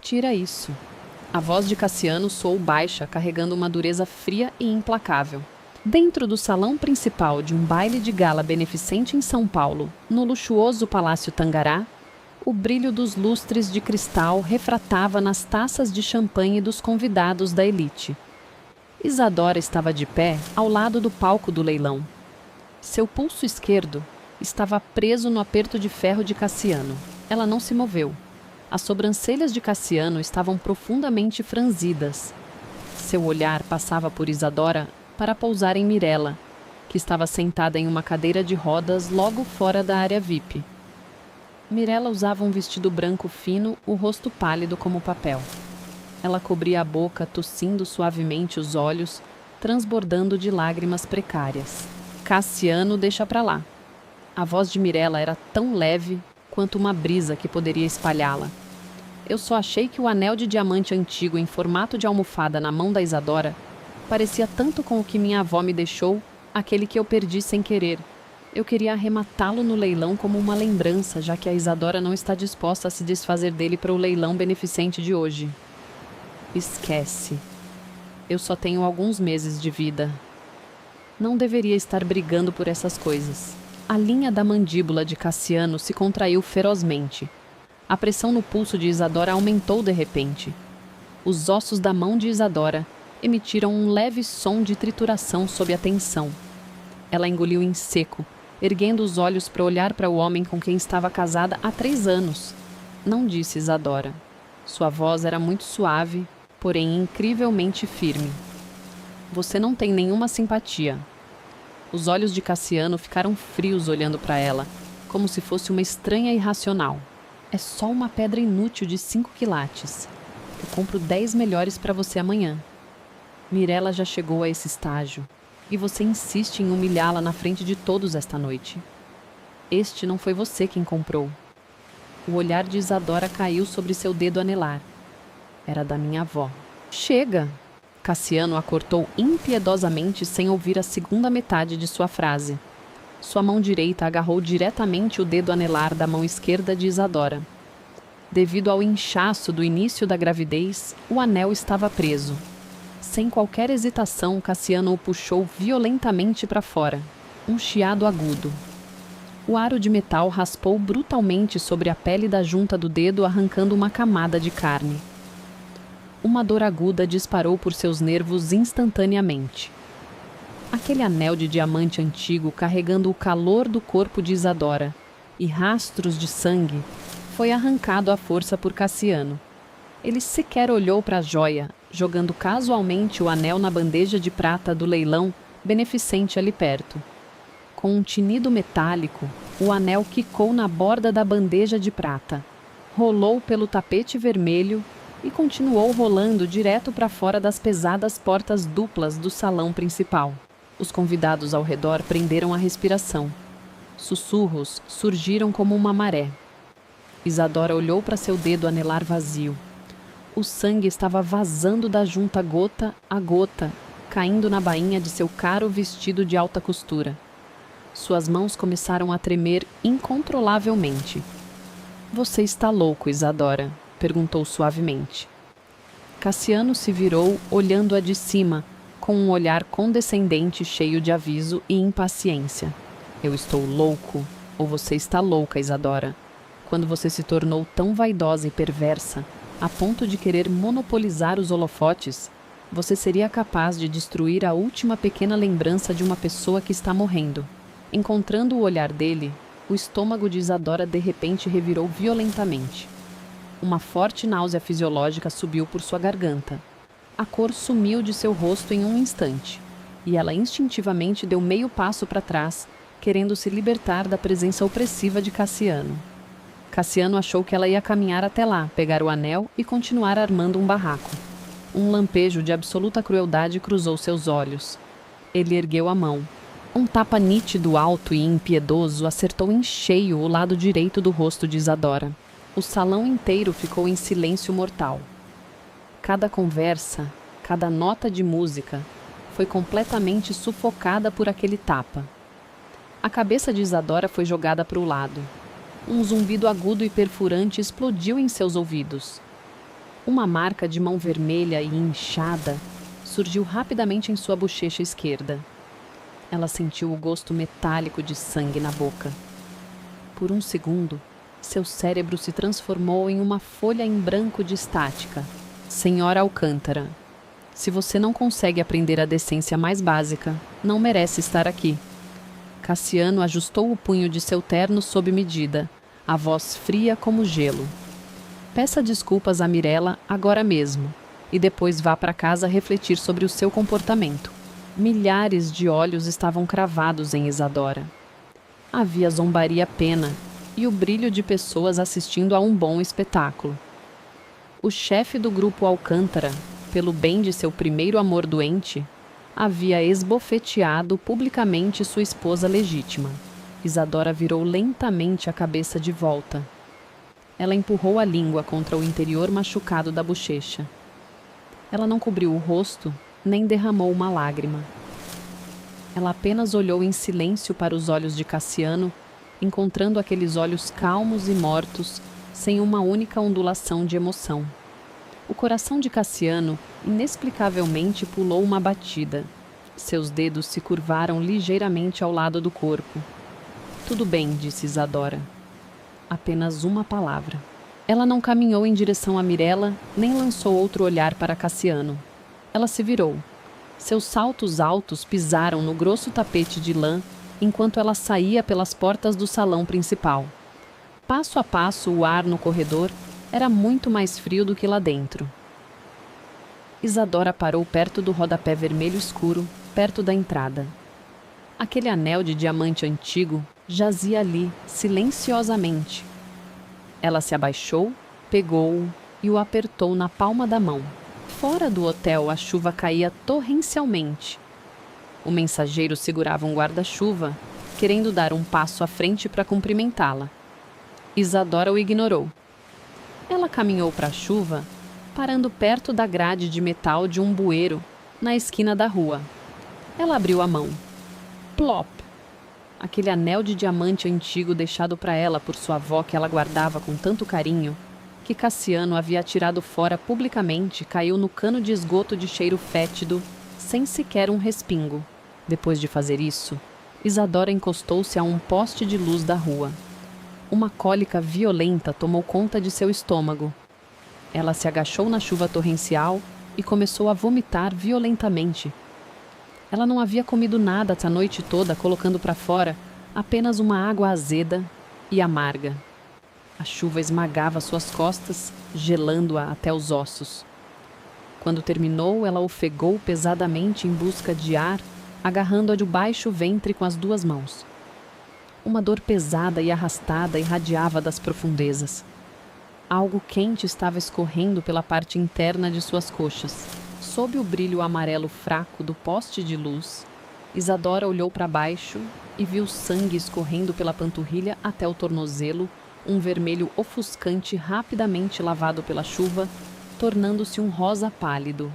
Tira isso. A voz de Cassiano soou baixa, carregando uma dureza fria e implacável. Dentro do salão principal de um baile de gala beneficente em São Paulo, no luxuoso Palácio Tangará, o brilho dos lustres de cristal refratava nas taças de champanhe dos convidados da elite. Isadora estava de pé ao lado do palco do leilão. Seu pulso esquerdo estava preso no aperto de ferro de Cassiano. Ela não se moveu. As sobrancelhas de Cassiano estavam profundamente franzidas. Seu olhar passava por Isadora para pousar em Mirella, que estava sentada em uma cadeira de rodas logo fora da área VIP. Mirella usava um vestido branco fino, o rosto pálido como papel. Ela cobria a boca, tossindo suavemente os olhos, transbordando de lágrimas precárias. Cassiano, deixa pra lá. A voz de Mirella era tão leve quanto uma brisa que poderia espalhá-la. Eu só achei que o anel de diamante antigo em formato de almofada na mão da Isadora parecia tanto com o que minha avó me deixou, aquele que eu perdi sem querer. Eu queria arrematá-lo no leilão como uma lembrança, já que a Isadora não está disposta a se desfazer dele para o leilão beneficente de hoje. Esquece. Eu só tenho alguns meses de vida. Não deveria estar brigando por essas coisas. A linha da mandíbula de Cassiano se contraiu ferozmente. A pressão no pulso de Isadora aumentou de repente. Os ossos da mão de Isadora emitiram um leve som de trituração sob a tensão. Ela engoliu em seco, erguendo os olhos para olhar para o homem com quem estava casada há 3 anos. Não disse Isadora. Sua voz era muito suave, porém incrivelmente firme. Você não tem nenhuma simpatia. Os olhos de Cassiano ficaram frios olhando para ela, como se fosse uma estranha irracional. É só uma pedra inútil de 5 quilates. Eu compro 10 melhores para você amanhã. Mirella já chegou a esse estágio, e você insiste em humilhá-la na frente de todos esta noite. Este não foi você quem comprou. O olhar de Isadora caiu sobre seu dedo anelar. Era da minha avó. Chega! Cassiano a cortou impiedosamente sem ouvir a segunda metade de sua frase. Sua mão direita agarrou diretamente o dedo anelar da mão esquerda de Isadora. Devido ao inchaço do início da gravidez, o anel estava preso. Sem qualquer hesitação, Cassiano o puxou violentamente para fora. Um chiado agudo. O aro de metal raspou brutalmente sobre a pele da junta do dedo, arrancando uma camada de carne. Uma dor aguda disparou por seus nervos instantaneamente. Aquele anel de diamante antigo carregando o calor do corpo de Isadora e rastros de sangue foi arrancado à força por Cassiano. Ele sequer olhou para a joia, jogando casualmente o anel na bandeja de prata do leilão beneficente ali perto. Com um tinido metálico, o anel quicou na borda da bandeja de prata, rolou pelo tapete vermelho e continuou rolando direto para fora das pesadas portas duplas do salão principal. Os convidados ao redor prenderam a respiração. Sussurros surgiram como uma maré. Isadora olhou para seu dedo anelar vazio. O sangue estava vazando da junta gota a gota, caindo na bainha de seu caro vestido de alta costura. Suas mãos começaram a tremer incontrolavelmente. Você está louco, Isadora? Perguntou suavemente. Cassiano se virou, olhando-a de cima, com um olhar condescendente cheio de aviso e impaciência. Eu estou louco, ou você está louca, Isadora? Quando você se tornou tão vaidosa e perversa, a ponto de querer monopolizar os holofotes, você seria capaz de destruir a última pequena lembrança de uma pessoa que está morrendo. Encontrando o olhar dele, o estômago de Isadora de repente revirou violentamente. Uma forte náusea fisiológica subiu por sua garganta. A cor sumiu de seu rosto em um instante, e ela instintivamente deu meio passo para trás, querendo se libertar da presença opressiva de Cassiano. Cassiano achou que ela ia caminhar até lá, pegar o anel e continuar armando um barraco. Um lampejo de absoluta crueldade cruzou seus olhos. Ele ergueu a mão. Um tapa nítido, alto e impiedoso acertou em cheio o lado direito do rosto de Isadora. O salão inteiro ficou em silêncio mortal. Cada conversa, cada nota de música foi completamente sufocada por aquele tapa. A cabeça de Isadora foi jogada para o lado. Um zumbido agudo e perfurante explodiu em seus ouvidos. Uma marca de mão vermelha e inchada surgiu rapidamente em sua bochecha esquerda. Ela sentiu o gosto metálico de sangue na boca. Por um segundo, seu cérebro se transformou em uma folha em branco de estática. Senhora Alcântara, se você não consegue aprender a decência mais básica, não merece estar aqui. Cassiano ajustou o punho de seu terno sob medida, a voz fria como gelo. Peça desculpas a Mirella agora mesmo, e depois vá para casa refletir sobre o seu comportamento. Milhares de olhos estavam cravados em Isadora. Havia zombaria pena e o brilho de pessoas assistindo a um bom espetáculo. O chefe do grupo Alcântara, pelo bem de seu primeiro amor doente, havia esbofeteado publicamente sua esposa legítima. Isadora virou lentamente a cabeça de volta. Ela empurrou a língua contra o interior machucado da bochecha. Ela não cobriu o rosto, nem derramou uma lágrima. Ela apenas olhou em silêncio para os olhos de Cassiano, encontrando aqueles olhos calmos e mortos, sem uma única ondulação de emoção. O coração de Cassiano, inexplicavelmente, pulou uma batida. Seus dedos se curvaram ligeiramente ao lado do corpo. Tudo bem, disse Isadora. Apenas uma palavra. Ela não caminhou em direção a Mirella, nem lançou outro olhar para Cassiano. Ela se virou. Seus saltos altos pisaram no grosso tapete de lã enquanto ela saía pelas portas do salão principal. Passo a passo, o ar no corredor era muito mais frio do que lá dentro. Isadora parou perto do rodapé vermelho escuro, perto da entrada. Aquele anel de diamante antigo jazia ali, silenciosamente. Ela se abaixou, pegou-o e o apertou na palma da mão. Fora do hotel, a chuva caía torrencialmente. O mensageiro segurava um guarda-chuva, querendo dar um passo à frente para cumprimentá-la. Isadora o ignorou. Ela caminhou para a chuva, parando perto da grade de metal de um bueiro, na esquina da rua. Ela abriu a mão. Plop! Aquele anel de diamante antigo deixado para ela por sua avó que ela guardava com tanto carinho, que Cassiano havia tirado fora publicamente, caiu no cano de esgoto de cheiro fétido, sem sequer um respingo. Depois de fazer isso, Isadora encostou-se a um poste de luz da rua. Uma cólica violenta tomou conta de seu estômago. Ela se agachou na chuva torrencial e começou a vomitar violentamente. Ela não havia comido nada essa noite toda, colocando para fora apenas uma água azeda e amarga. A chuva esmagava suas costas, gelando-a até os ossos. Quando terminou, ela ofegou pesadamente em busca de ar, agarrando-a de baixo ventre com as duas mãos. Uma dor pesada e arrastada irradiava das profundezas. Algo quente estava escorrendo pela parte interna de suas coxas. Sob o brilho amarelo fraco do poste de luz, Isadora olhou para baixo e viu sangue escorrendo pela panturrilha até o tornozelo, um vermelho ofuscante rapidamente lavado pela chuva, tornando-se um rosa pálido.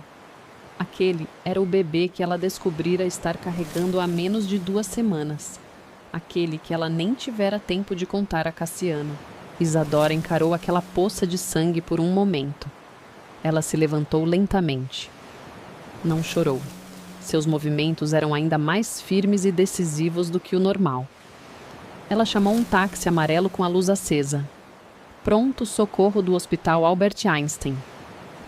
Aquele era o bebê que ela descobrira estar carregando há menos de 2 semanas. Aquele que ela nem tivera tempo de contar a Cassiano. Isadora encarou aquela poça de sangue por um momento. Ela se levantou lentamente. Não chorou. Seus movimentos eram ainda mais firmes e decisivos do que o normal. Ela chamou um táxi amarelo com a luz acesa. Pronto socorro do Hospital Albert Einstein.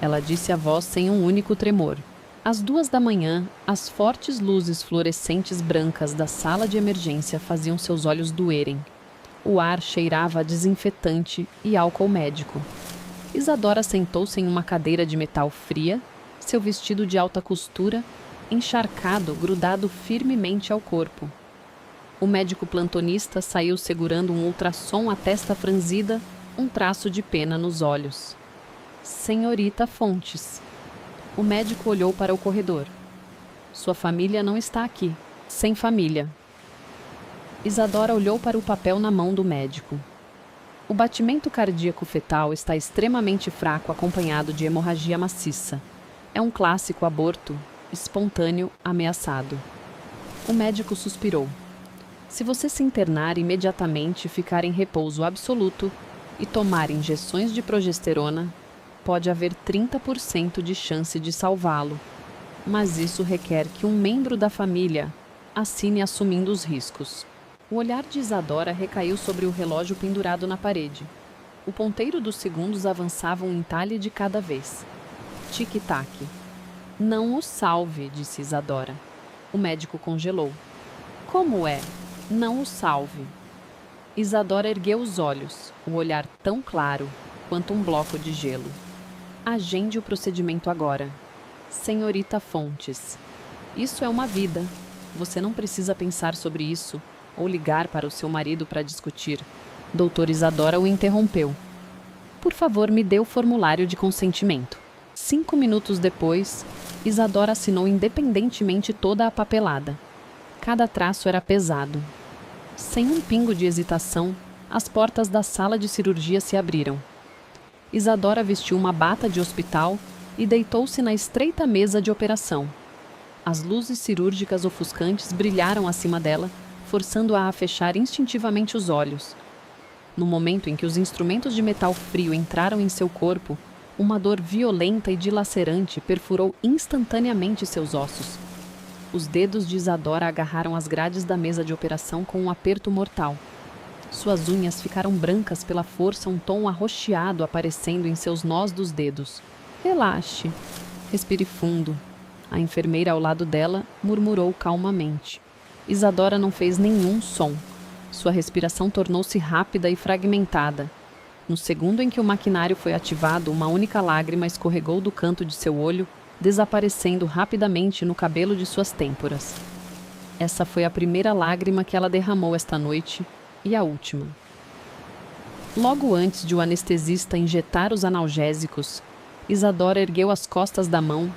Ela disse a voz sem um único tremor. Às 2 da manhã, as fortes luzes fluorescentes brancas da sala de emergência faziam seus olhos doerem. O ar cheirava a desinfetante e álcool médico. Isadora sentou-se em uma cadeira de metal fria, seu vestido de alta costura, encharcado, grudado firmemente ao corpo. O médico plantonista saiu segurando um ultrassom à testa franzida, um traço de pena nos olhos. Senhorita Fontes. O médico olhou para o corredor. Sua família não está aqui. Sem família. Isadora olhou para o papel na mão do médico. O batimento cardíaco fetal está extremamente fraco, acompanhado de hemorragia maciça. É um clássico aborto, espontâneo, ameaçado. O médico suspirou. Se você se internar imediatamente, ficar em repouso absoluto e tomar injeções de progesterona, pode haver 30% de chance de salvá-lo. Mas isso requer que um membro da família assine assumindo os riscos. O olhar de Isadora recaiu sobre o relógio pendurado na parede. O ponteiro dos segundos avançava um entalhe de cada vez. Tic-tac. Não o salve, disse Isadora. O médico congelou. Como é? Não o salve. Isadora ergueu os olhos, o olhar tão claro quanto um bloco de gelo. Agende o procedimento agora. Senhorita Fontes. Isso é uma vida. Você não precisa pensar sobre isso ou ligar para o seu marido para discutir. Doutora Isadora o interrompeu. Por favor, me dê o formulário de consentimento. 5 minutos depois, Isadora assinou independentemente toda a papelada. Cada traço era pesado. Sem um pingo de hesitação, as portas da sala de cirurgia se abriram. Isadora vestiu uma bata de hospital e deitou-se na estreita mesa de operação. As luzes cirúrgicas ofuscantes brilharam acima dela, forçando-a a fechar instintivamente os olhos. No momento em que os instrumentos de metal frio entraram em seu corpo, uma dor violenta e dilacerante perfurou instantaneamente seus ossos. Os dedos de Isadora agarraram as grades da mesa de operação com um aperto mortal. Suas unhas ficaram brancas pela força, um tom arroxeado aparecendo em seus nós dos dedos. Relaxe. Respire fundo. A enfermeira ao lado dela murmurou calmamente. Isadora não fez nenhum som. Sua respiração tornou-se rápida e fragmentada. No segundo em que o maquinário foi ativado, uma única lágrima escorregou do canto de seu olho, desaparecendo rapidamente no cabelo de suas têmporas. Essa foi a primeira lágrima que ela derramou esta noite e a última. Logo antes de o anestesista injetar os analgésicos, Isadora ergueu as costas da mão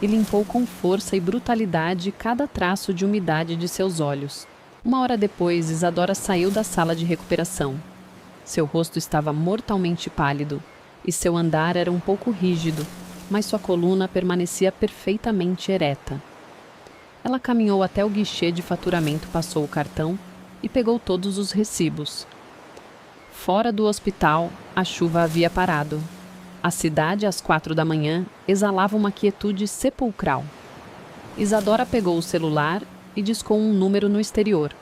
e limpou com força e brutalidade cada traço de umidade de seus olhos. 1 hora depois, Isadora saiu da sala de recuperação. Seu rosto estava mortalmente pálido e seu andar era um pouco rígido, mas sua coluna permanecia perfeitamente ereta. Ela caminhou até o guichê de faturamento, passou o cartão e pegou todos os recibos. Fora do hospital, a chuva havia parado. A cidade, às 4 da manhã, exalava uma quietude sepulcral. Isadora pegou o celular e discou um número no exterior.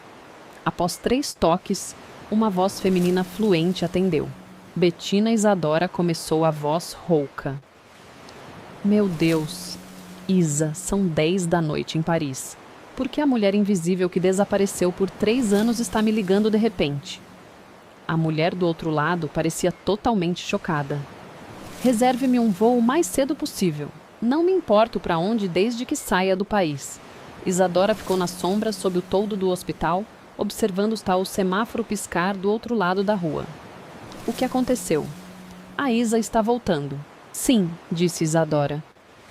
Após 3 toques, uma voz feminina fluente atendeu. Bettina Isadora começou a voz rouca. Meu Deus, Isa, são 10 da noite em Paris. Por que a mulher invisível que desapareceu por 3 anos está me ligando de repente? A mulher do outro lado parecia totalmente chocada. Reserve-me um voo o mais cedo possível. Não me importo para onde desde que saia do país. Isadora ficou na sombra sob o toldo do hospital, observando o semáforo piscar do outro lado da rua. O que aconteceu? A Isa está voltando. Sim, disse Isadora.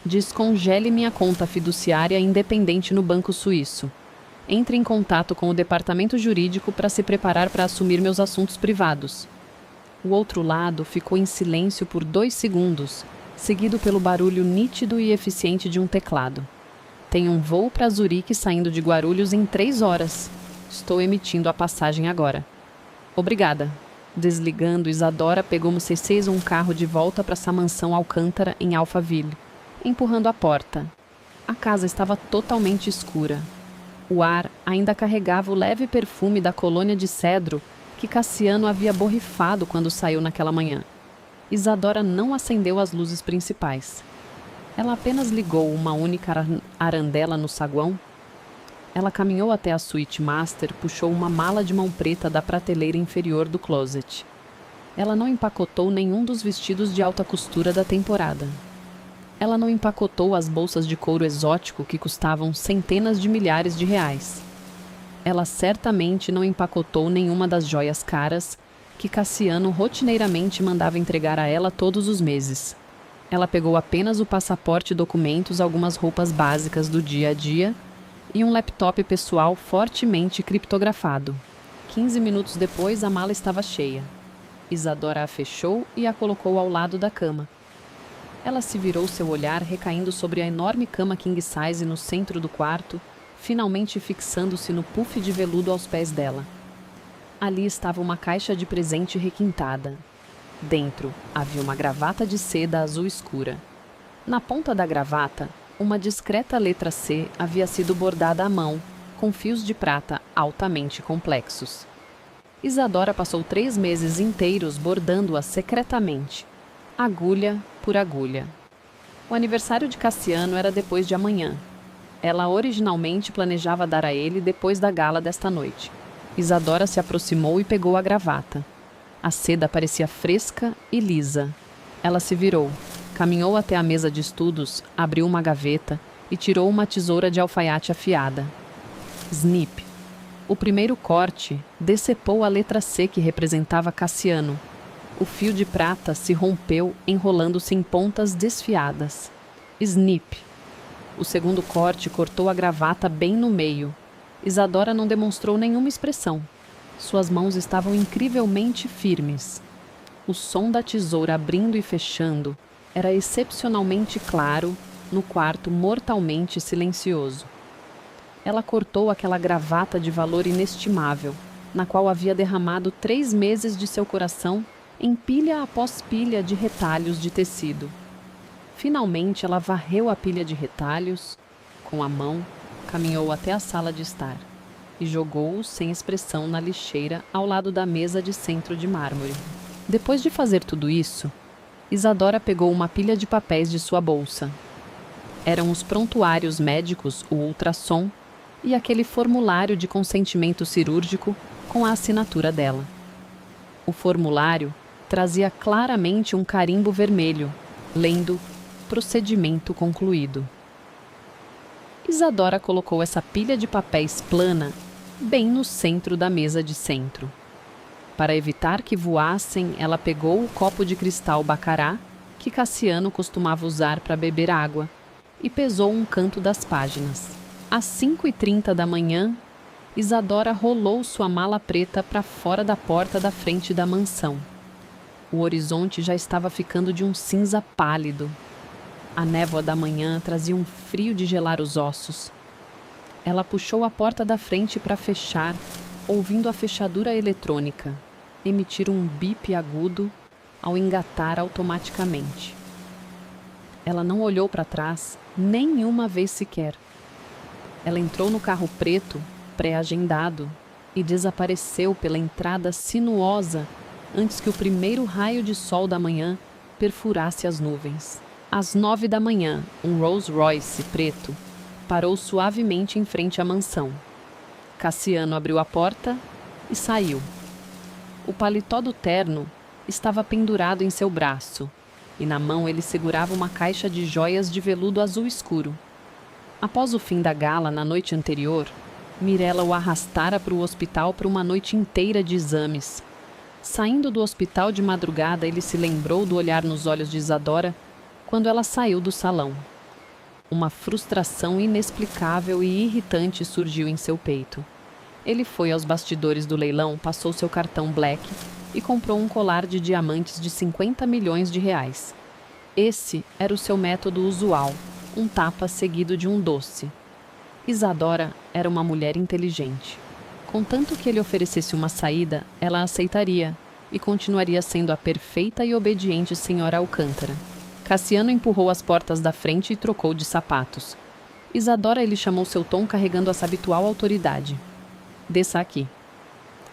Descongele minha conta fiduciária independente no banco suíço. Entre em contato com o departamento jurídico para se preparar para assumir meus assuntos privados. O outro lado ficou em silêncio por 2 segundos, seguido pelo barulho nítido e eficiente de um teclado. Tenho um voo para Zurique saindo de Guarulhos em 3 horas. Estou emitindo a passagem agora. Obrigada. Desligando, Isadora pegou no C6 um carro de volta para sua mansão Alcântara, em Alphaville, empurrando a porta. A casa estava totalmente escura. O ar ainda carregava o leve perfume da colônia de cedro que Cassiano havia borrifado quando saiu naquela manhã. Isadora não acendeu as luzes principais. Ela apenas ligou uma única arandela no saguão. Ela caminhou até a suíte master, puxou uma mala de mão preta da prateleira inferior do closet. Ela não empacotou nenhum dos vestidos de alta costura da temporada. Ela não empacotou as bolsas de couro exótico que custavam centenas de milhares de reais. Ela certamente não empacotou nenhuma das joias caras que Cassiano rotineiramente mandava entregar a ela todos os meses. Ela pegou apenas o passaporte e documentos, algumas roupas básicas do dia a dia e um laptop pessoal fortemente criptografado. 15 minutos depois, a mala estava cheia. Isadora a fechou e a colocou ao lado da cama. Ela se virou, seu olhar recaindo sobre a enorme cama king size no centro do quarto, finalmente fixando-se no puff de veludo aos pés dela. Ali estava uma caixa de presente requintada. Dentro havia uma gravata de seda azul escura. Na ponta da gravata, uma discreta letra C havia sido bordada à mão, com fios de prata altamente complexos. Isadora passou 3 meses inteiros bordando-a secretamente, agulha por agulha. O aniversário de Cassiano era depois de amanhã. Ela originalmente planejava dar a ele depois da gala desta noite. Isadora se aproximou e pegou a gravata. A seda parecia fresca e lisa. Ela se virou, caminhou até a mesa de estudos, abriu uma gaveta e tirou uma tesoura de alfaiate afiada. Snip. O primeiro corte decepou a letra C que representava Cassiano. O fio de prata se rompeu, enrolando-se em pontas desfiadas. Snip. O segundo corte cortou a gravata bem no meio. Isadora não demonstrou nenhuma expressão. Suas mãos estavam incrivelmente firmes. O som da tesoura abrindo e fechando era excepcionalmente claro no quarto mortalmente silencioso. Ela cortou aquela gravata de valor inestimável, na qual havia derramado 3 meses de seu coração em pilha após pilha de retalhos de tecido. Finalmente ela varreu a pilha de retalhos, com a mão, caminhou até a sala de estar e jogou-os sem expressão na lixeira ao lado da mesa de centro de mármore. Depois de fazer tudo isso, Isadora pegou uma pilha de papéis de sua bolsa. Eram os prontuários médicos, o ultrassom e aquele formulário de consentimento cirúrgico com a assinatura dela. O formulário trazia claramente um carimbo vermelho, lendo procedimento concluído. Isadora colocou essa pilha de papéis plana bem no centro da mesa de centro. Para evitar que voassem, ela pegou o copo de cristal bacará que Cassiano costumava usar para beber água e pesou um canto das páginas. Às 5h30 da manhã, Isadora rolou sua mala preta para fora da porta da frente da mansão. O horizonte já estava ficando de um cinza pálido. A névoa da manhã trazia um frio de gelar os ossos. Ela puxou a porta da frente para fechar, ouvindo a fechadura eletrônica emitir um bip agudo ao engatar automaticamente. Ela não olhou para trás nenhuma vez sequer. Ela entrou no carro preto, pré-agendado, e desapareceu pela entrada sinuosa antes que o primeiro raio de sol da manhã perfurasse as nuvens. Às 9 da manhã, um Rolls Royce preto parou suavemente em frente à mansão. Cassiano abriu a porta e saiu. O paletó do terno estava pendurado em seu braço, e na mão ele segurava uma caixa de joias de veludo azul escuro. Após o fim da gala na noite anterior, Mirella o arrastara para o hospital para uma noite inteira de exames. Saindo do hospital de madrugada, ele se lembrou do olhar nos olhos de Isadora quando ela saiu do salão. Uma frustração inexplicável e irritante surgiu em seu peito. Ele foi aos bastidores do leilão, passou seu cartão Black e comprou um colar de diamantes de 50 milhões de reais. Esse era o seu método usual, um tapa seguido de um doce. Isadora era uma mulher inteligente. Contanto que ele oferecesse uma saída, ela aceitaria e continuaria sendo a perfeita e obediente senhora Alcântara. Cassiano empurrou as portas da frente e trocou de sapatos. Isadora, ele chamou seu tom carregando essa habitual autoridade. Desça aqui.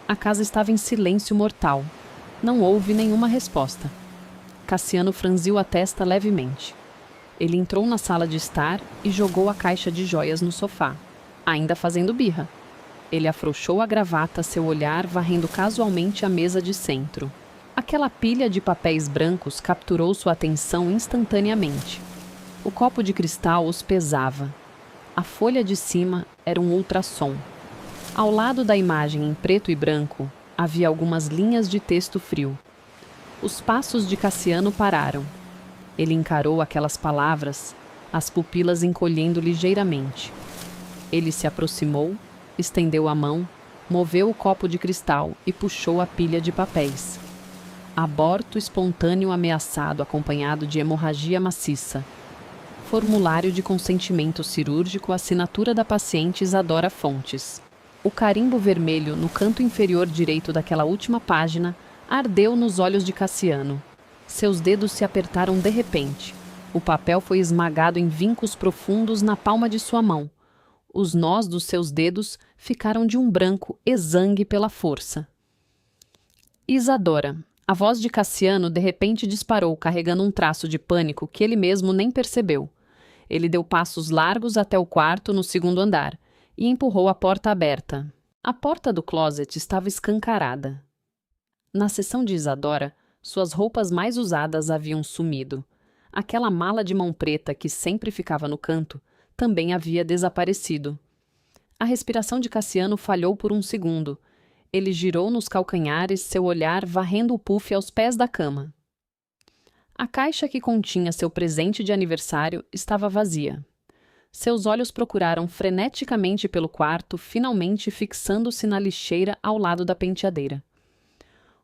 A casa estava em silêncio mortal. Não houve nenhuma resposta. Cassiano franziu a testa levemente. Ele entrou na sala de estar e jogou a caixa de joias no sofá, ainda fazendo birra. Ele afrouxou a gravata, seu olhar varrendo casualmente a mesa de centro. Aquela pilha de papéis brancos capturou sua atenção instantaneamente. O copo de cristal os pesava. A folha de cima era um ultrassom. Ao lado da imagem em preto e branco, havia algumas linhas de texto frio. Os passos de Cassiano pararam. Ele encarou aquelas palavras, as pupilas encolhendo ligeiramente. Ele se aproximou, estendeu a mão, moveu o copo de cristal e puxou a pilha de papéis. Aborto espontâneo ameaçado acompanhado de hemorragia maciça. Formulário de consentimento cirúrgico, assinatura da paciente Isadora Fontes. O carimbo vermelho no canto inferior direito daquela última página Ardeu nos olhos de Cassiano. Seus dedos se apertaram de repente. O papel foi esmagado em vincos profundos na palma de sua mão. Os nós dos seus dedos ficaram de um branco exangue pela força. Isadora. A voz de Cassiano de repente disparou, carregando um traço de pânico que ele mesmo nem percebeu. Ele deu passos largos até o quarto no segundo andar e empurrou a porta aberta. A porta do closet estava escancarada. Na seção de Isadora, suas roupas mais usadas haviam sumido. Aquela mala de mão preta que sempre ficava no canto também havia desaparecido. A respiração de Cassiano falhou por um segundo. Ele girou nos calcanhares, seu olhar varrendo o puff aos pés da cama. A caixa que continha seu presente de aniversário estava vazia. Seus olhos procuraram freneticamente pelo quarto, finalmente fixando-se na lixeira ao lado da penteadeira.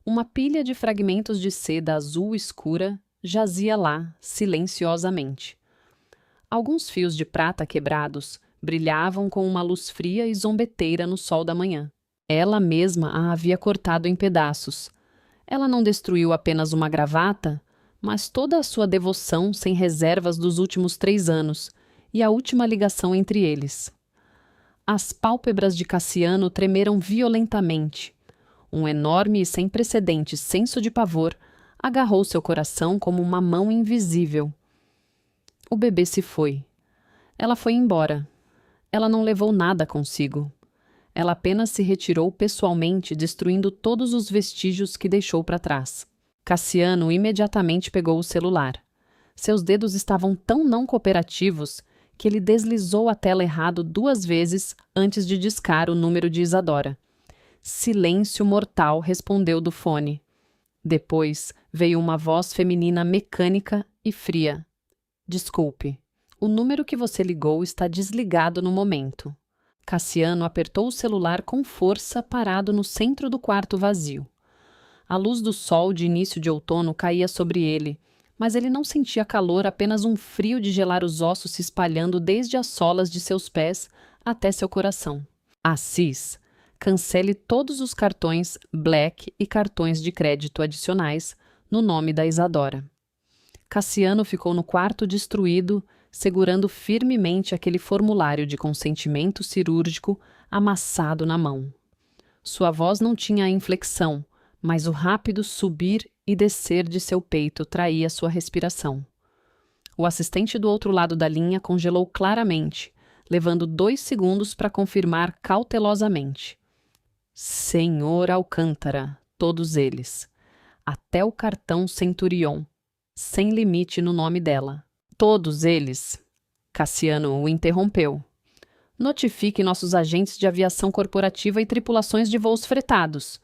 Uma pilha de fragmentos de seda azul escura jazia lá, silenciosamente. Alguns fios de prata quebrados brilhavam com uma luz fria e zombeteira no sol da manhã. Ela mesma a havia cortado em pedaços. Ela não destruiu apenas uma gravata, mas toda a sua devoção sem reservas dos últimos 3 anos e a última ligação entre eles. As pálpebras de Cassiano tremeram violentamente. Um enorme e sem precedentes senso de pavor agarrou seu coração como uma mão invisível. O bebê se foi. Ela foi embora. Ela não levou nada consigo. Ela apenas se retirou pessoalmente, destruindo todos os vestígios que deixou para trás. Cassiano imediatamente pegou o celular. Seus dedos estavam tão não cooperativos que ele deslizou a tela errado 2 vezes antes de discar o número de Isadora. Silêncio mortal respondeu do fone. Depois veio uma voz feminina mecânica e fria. Desculpe, o número que você ligou está desligado no momento. Cassiano apertou o celular com força, parado no centro do quarto vazio. A luz do sol de início de outono caía sobre ele, mas ele não sentia calor, apenas um frio de gelar os ossos se espalhando desde as solas de seus pés até seu coração. Assis, cancele todos os cartões Black e cartões de crédito adicionais no nome da Isadora. Cassiano ficou no quarto destruído, segurando firmemente aquele formulário de consentimento cirúrgico amassado na mão. Sua voz não tinha inflexão, mas o rápido subir e descer de seu peito traía sua respiração. O assistente do outro lado da linha congelou claramente, levando 2 segundos para confirmar cautelosamente. Senhor Alcântara, todos eles. Até o cartão Centurion, sem limite no nome dela. Todos eles. Cassiano o interrompeu. Notifique nossos agentes de aviação corporativa e tripulações de voos fretados.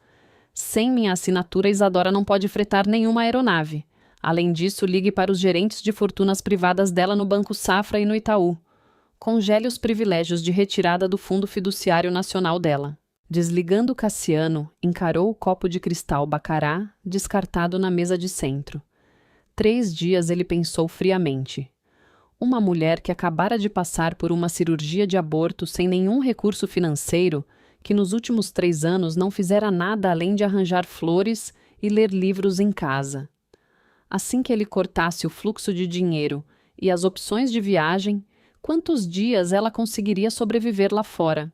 Sem minha assinatura, Isadora não pode fretar nenhuma aeronave. Além disso, ligue para os gerentes de fortunas privadas dela no Banco Safra e no Itaú. Congele os privilégios de retirada do Fundo Fiduciário Nacional dela. Desligando Cassiano, encarou o copo de cristal Baccarat descartado na mesa de centro. 3 dias ele pensou friamente. Uma mulher que acabara de passar por uma cirurgia de aborto sem nenhum recurso financeiro, que nos últimos 3 anos não fizera nada além de arranjar flores e ler livros em casa. Assim que ele cortasse o fluxo de dinheiro e as opções de viagem, quantos dias ela conseguiria sobreviver lá fora?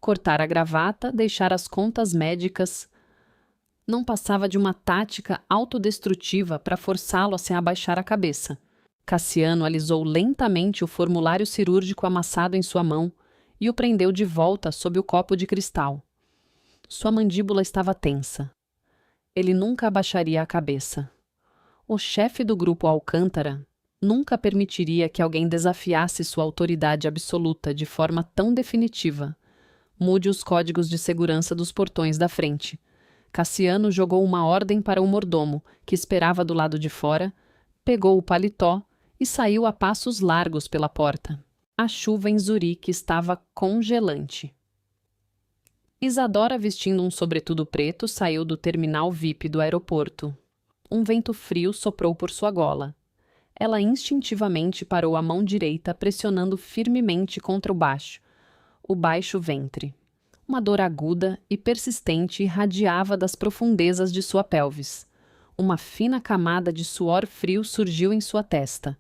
Cortar a gravata, deixar as contas médicas. Não passava de uma tática autodestrutiva para forçá-lo a se abaixar a cabeça. Cassiano alisou lentamente o formulário cirúrgico amassado em sua mão e o prendeu de volta sob o copo de cristal. Sua mandíbula estava tensa. Ele nunca abaixaria a cabeça. O chefe do grupo Alcântara nunca permitiria que alguém desafiasse sua autoridade absoluta de forma tão definitiva. Mude os códigos de segurança dos portões da frente. Cassiano jogou uma ordem para o mordomo, que esperava do lado de fora, pegou o paletó e saiu a passos largos pela porta. A chuva em Zurique estava congelante. Isadora, vestindo um sobretudo preto, saiu do terminal VIP do aeroporto. Um vento frio soprou por sua gola. Ela instintivamente parou a mão direita, pressionando firmemente contra o baixo ventre. Uma dor aguda e persistente irradiava das profundezas de sua pelvis. Uma fina camada de suor frio surgiu em sua testa.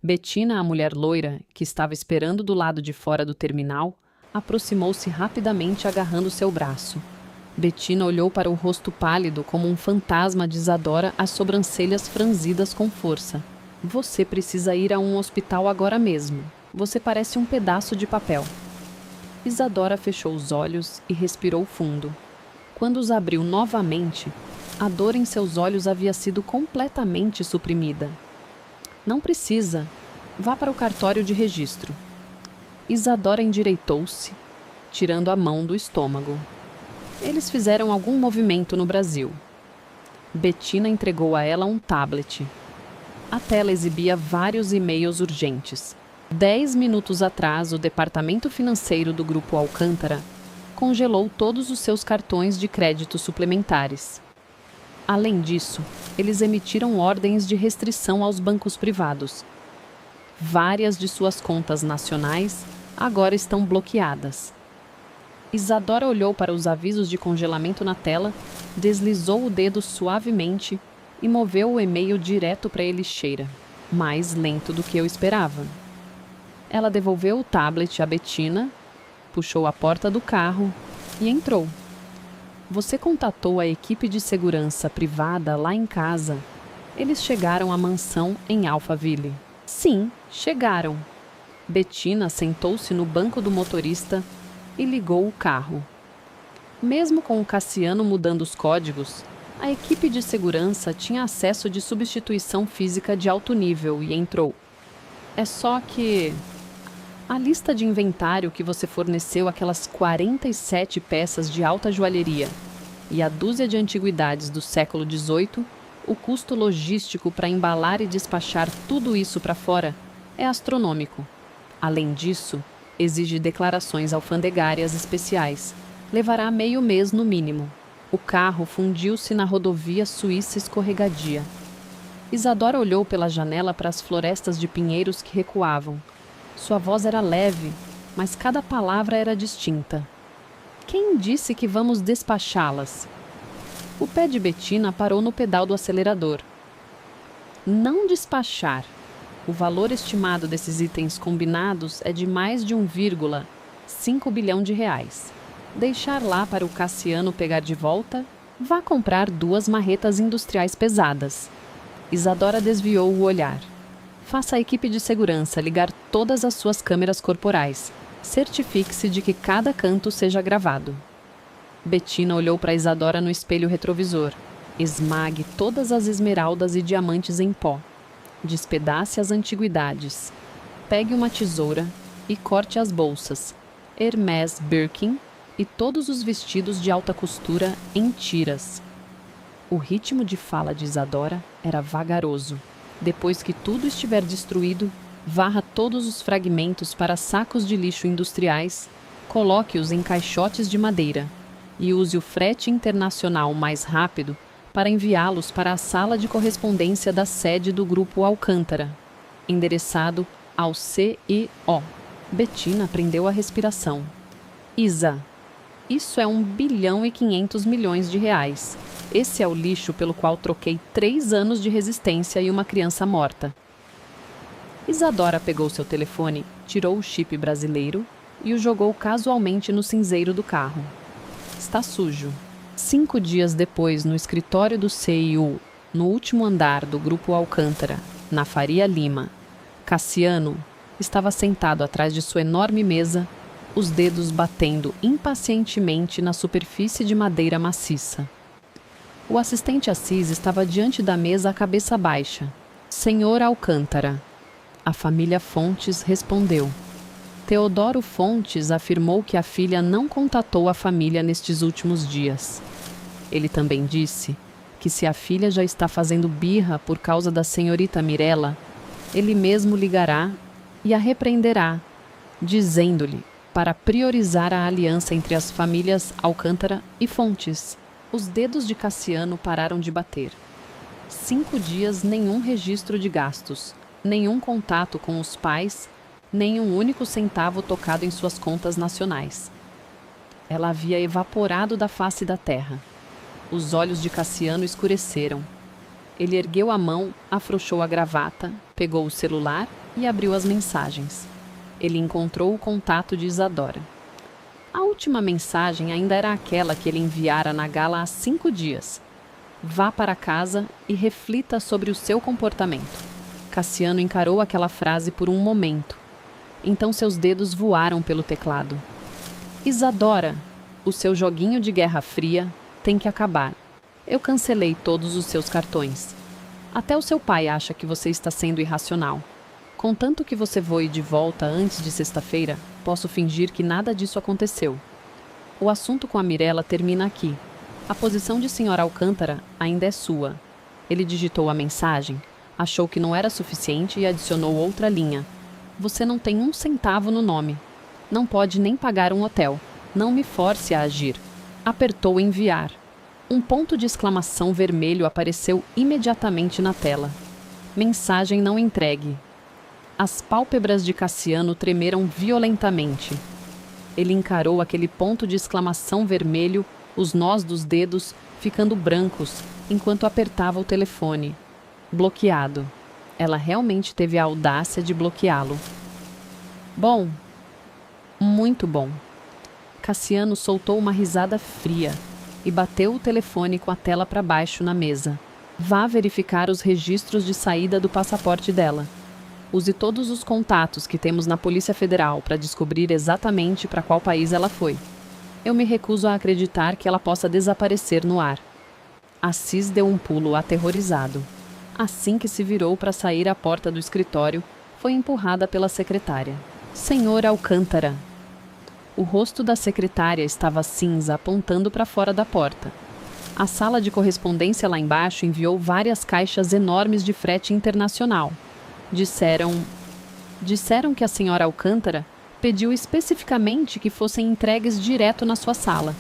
Bettina, a mulher loira, que estava esperando do lado de fora do terminal, aproximou-se rapidamente agarrando seu braço. Bettina olhou para o rosto pálido como um fantasma de Isadora, as sobrancelhas franzidas com força. Você precisa ir a um hospital agora mesmo. Você parece um pedaço de papel. Isadora fechou os olhos e respirou fundo. Quando os abriu novamente, a dor em seus olhos havia sido completamente suprimida. Não precisa. Vá para o cartório de registro. Isadora endireitou-se, tirando a mão do estômago. Eles fizeram algum movimento no Brasil. Bettina entregou a ela um tablet. A tela exibia vários e-mails urgentes. 10 minutos atrás, o departamento financeiro do Grupo Alcântara congelou todos os seus cartões de crédito suplementares. Além disso, eles emitiram ordens de restrição aos bancos privados. Várias de suas contas nacionais agora estão bloqueadas. Isadora olhou para os avisos de congelamento na tela, deslizou o dedo suavemente e moveu o e-mail direto para a lixeira, mais lento do que eu esperava. Ela devolveu o tablet a Bettina, puxou a porta do carro e entrou. Você contatou a equipe de segurança privada lá em casa. Eles chegaram à mansão em Alphaville. Sim, chegaram. Bettina sentou-se no banco do motorista e ligou o carro. Mesmo com o Cassiano mudando os códigos, a equipe de segurança tinha acesso de substituição física de alto nível e entrou. É só que a lista de inventário que você forneceu, aquelas 47 peças de alta joalheria e a dúzia de antiguidades do século XVIII, o custo logístico para embalar e despachar tudo isso para fora é astronômico. Além disso, exige declarações alfandegárias especiais. Levará meio mês no mínimo. O carro fundiu-se na rodovia suíça escorregadia. Isadora olhou pela janela para as florestas de pinheiros que recuavam. Sua voz era leve, mas cada palavra era distinta. Quem disse que vamos despachá-las? O pé de Bettina parou no pedal do acelerador. Não despachar. O valor estimado desses itens combinados é de mais de 1,5 bilhão de reais. Deixar lá para o Cassiano pegar de volta? Vá comprar 2 marretas industriais pesadas. Isadora desviou o olhar. Faça a equipe de segurança ligar todas as suas câmeras corporais. Certifique-se de que cada canto seja gravado. Bettina olhou para Isadora no espelho retrovisor. Esmague todas as esmeraldas e diamantes em pó. Despedace as antiguidades. Pegue uma tesoura e corte as bolsas, Hermès Birkin e todos os vestidos de alta costura em tiras. O ritmo de fala de Isadora era vagaroso. Depois que tudo estiver destruído, varra todos os fragmentos para sacos de lixo industriais, coloque-os em caixotes de madeira e use o frete internacional mais rápido para enviá-los para a sala de correspondência da sede do Grupo Alcântara, endereçado ao CEO. Bettina prendeu a respiração. Isa, isso é 1,5 bilhão de reais. Esse é o lixo pelo qual troquei 3 anos de resistência e uma criança morta. Isadora pegou seu telefone, tirou o chip brasileiro e o jogou casualmente no cinzeiro do carro. Está sujo. 5 dias depois, no escritório do CIU, no último andar do Grupo Alcântara, na Faria Lima, Cassiano estava sentado atrás de sua enorme mesa, os dedos batendo impacientemente na superfície de madeira maciça. O assistente Assis estava diante da mesa, a cabeça baixa. Senhor Alcântara. A família Fontes respondeu. Teodoro Fontes afirmou que a filha não contatou a família nestes últimos dias. Ele também disse que se a filha já está fazendo birra por causa da senhorita Mirella, ele mesmo ligará e a repreenderá, dizendo-lhe para priorizar a aliança entre as famílias Alcântara e Fontes. Os dedos de Cassiano pararam de bater. 5 dias, nenhum registro de gastos, nenhum contato com os pais, nem um único centavo tocado em suas contas nacionais. Ela havia evaporado da face da terra. Os olhos de Cassiano escureceram. Ele ergueu a mão, afrouxou a gravata, pegou o celular e abriu as mensagens. Ele encontrou o contato de Isadora. A última mensagem ainda era aquela que ele enviara na gala há 5 dias. Vá para casa e reflita sobre o seu comportamento. Cassiano encarou aquela frase por um momento. Então seus dedos voaram pelo teclado. Isadora, o seu joguinho de Guerra Fria tem que acabar. Eu cancelei todos os seus cartões. Até o seu pai acha que você está sendo irracional. Contanto que você voe de volta antes de sexta-feira, posso fingir que nada disso aconteceu. O assunto com a Mirella termina aqui. A posição de Sr. Alcântara ainda é sua. Ele digitou a mensagem, achou que não era suficiente e adicionou outra linha. Você não tem 1 centavo no nome. Não pode nem pagar um hotel. Não me force a agir. Apertou enviar. Um ponto de exclamação vermelho apareceu imediatamente na tela. Mensagem não entregue. As pálpebras de Cassiano tremeram violentamente. Ele encarou aquele ponto de exclamação vermelho, os nós dos dedos ficando brancos, enquanto apertava o telefone. Bloqueado. Ela realmente teve a audácia de bloqueá-lo. Bom. Muito bom. Cassiano soltou uma risada fria e bateu o telefone com a tela para baixo na mesa. Vá verificar os registros de saída do passaporte dela. Use todos os contatos que temos na Polícia Federal para descobrir exatamente para qual país ela foi. Eu me recuso a acreditar que ela possa desaparecer no ar. Assis deu um pulo aterrorizado. Assim que se virou para sair à porta do escritório, foi empurrada pela secretária. Senhor Alcântara. O rosto da secretária estava cinza, apontando para fora da porta. A sala de correspondência lá embaixo enviou várias caixas enormes de frete internacional. Disseram que a senhora Alcântara pediu especificamente que fossem entregues direto na sua sala.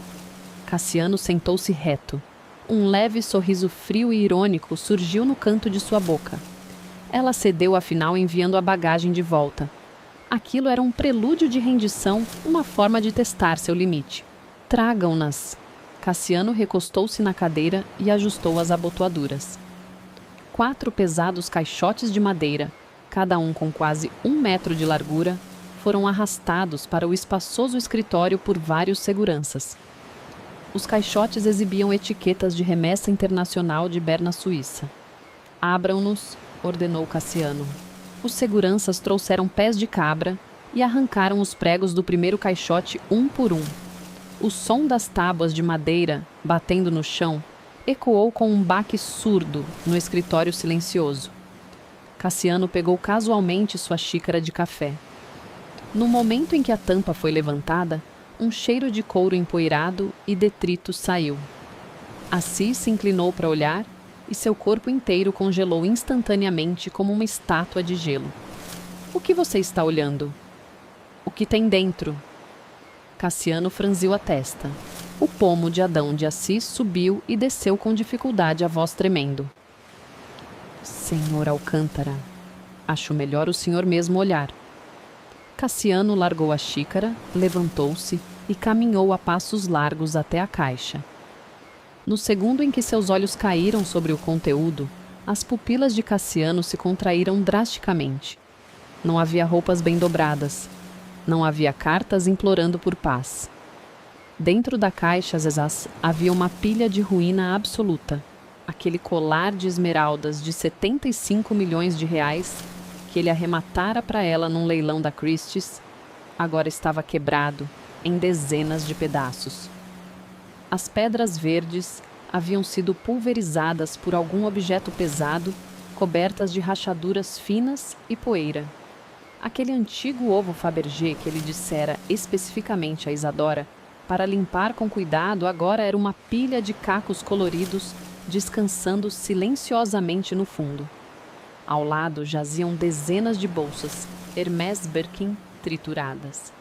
Cassiano sentou-se reto. Um leve sorriso frio e irônico surgiu no canto de sua boca. Ela cedeu afinal enviando a bagagem de volta. Aquilo era um prelúdio de rendição, uma forma de testar seu limite. Tragam-nas. Cassiano recostou-se na cadeira e ajustou as abotoaduras. 4 pesados caixotes de madeira, cada um com quase 1 metro de largura, foram arrastados para o espaçoso escritório por vários seguranças. Os caixotes exibiam etiquetas de remessa internacional de Berna, Suíça. Abram-nos, ordenou Cassiano. Os seguranças trouxeram pés de cabra e arrancaram os pregos do primeiro caixote um por um. O som das tábuas de madeira, batendo no chão, ecoou com um baque surdo no escritório silencioso. Cassiano pegou casualmente sua xícara de café. No momento em que a tampa foi levantada, um cheiro de couro empoeirado e detritos saiu. Assis se inclinou para olhar e seu corpo inteiro congelou instantaneamente como uma estátua de gelo. O que você está olhando? O que tem dentro? Cassiano franziu a testa. O pomo de Adão de Assis subiu e desceu com dificuldade, a voz tremendo. Senhor Alcântara, acho melhor o senhor mesmo olhar. Cassiano largou a xícara, levantou-se e caminhou a passos largos até a caixa. No segundo em que seus olhos caíram sobre o conteúdo, as pupilas de Cassiano se contraíram drasticamente. Não havia roupas bem dobradas. Não havia cartas implorando por paz. Dentro da caixa havia uma pilha de ruína absoluta. Aquele colar de esmeraldas de 75 milhões de reais que ele arrematara para ela num leilão da Christie's, agora estava quebrado em dezenas de pedaços. As pedras verdes haviam sido pulverizadas por algum objeto pesado, cobertas de rachaduras finas e poeira. Aquele antigo ovo Fabergé que ele dissera especificamente a Isadora para limpar com cuidado agora era uma pilha de cacos coloridos descansando silenciosamente no fundo. Ao lado jaziam dezenas de bolsas, Hermès Birkin trituradas.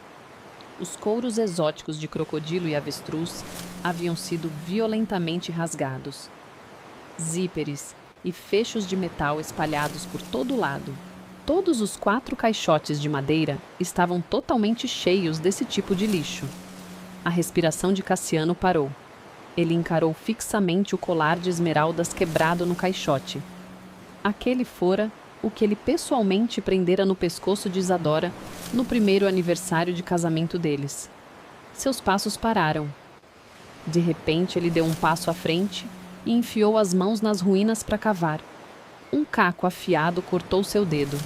Os couros exóticos de crocodilo e avestruz haviam sido violentamente rasgados. Zíperes e fechos de metal espalhados por todo lado. Todos os 4 caixotes de madeira estavam totalmente cheios desse tipo de lixo. A respiração de Cassiano parou. Ele encarou fixamente o colar de esmeraldas quebrado no caixote. Aquele fora o que ele pessoalmente prendera no pescoço de Isadora no primeiro aniversário de casamento deles. Seus passos pararam. De repente, ele deu um passo à frente e enfiou as mãos nas ruínas para cavar. Um caco afiado cortou seu dedo.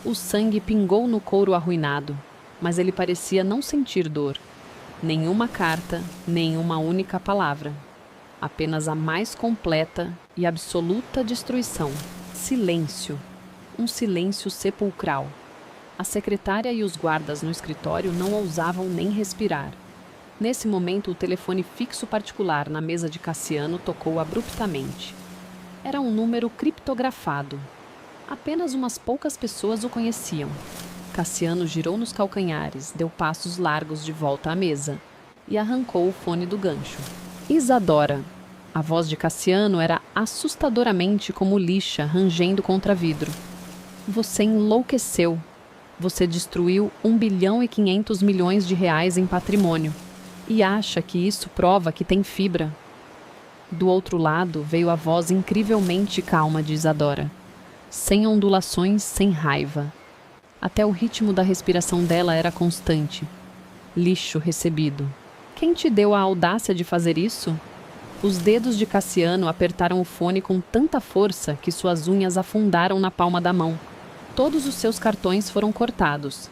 O sangue pingou no couro arruinado, mas ele parecia não sentir dor. Nenhuma carta, nenhuma única palavra. Apenas a mais completa e absoluta destruição. Silêncio. Um silêncio sepulcral. A secretária e os guardas no escritório não ousavam nem respirar. Nesse momento, o telefone fixo particular na mesa de Cassiano tocou abruptamente. Era um número criptografado. Apenas umas poucas pessoas o conheciam. Cassiano girou nos calcanhares, deu passos largos de volta à mesa e arrancou o fone do gancho. Isadora. A voz de Cassiano era assustadoramente como lixa rangendo contra vidro. Você enlouqueceu. Você destruiu 1,5 bilhão de reais em patrimônio. E acha que isso prova que tem fibra. Do outro lado veio a voz incrivelmente calma de Isadora. Sem ondulações, sem raiva. Até o ritmo da respiração dela era constante. Lixo recebido. Quem te deu a audácia de fazer isso? Os dedos de Cassiano apertaram o fone com tanta força que suas unhas afundaram na palma da mão. Todos os seus cartões foram cortados.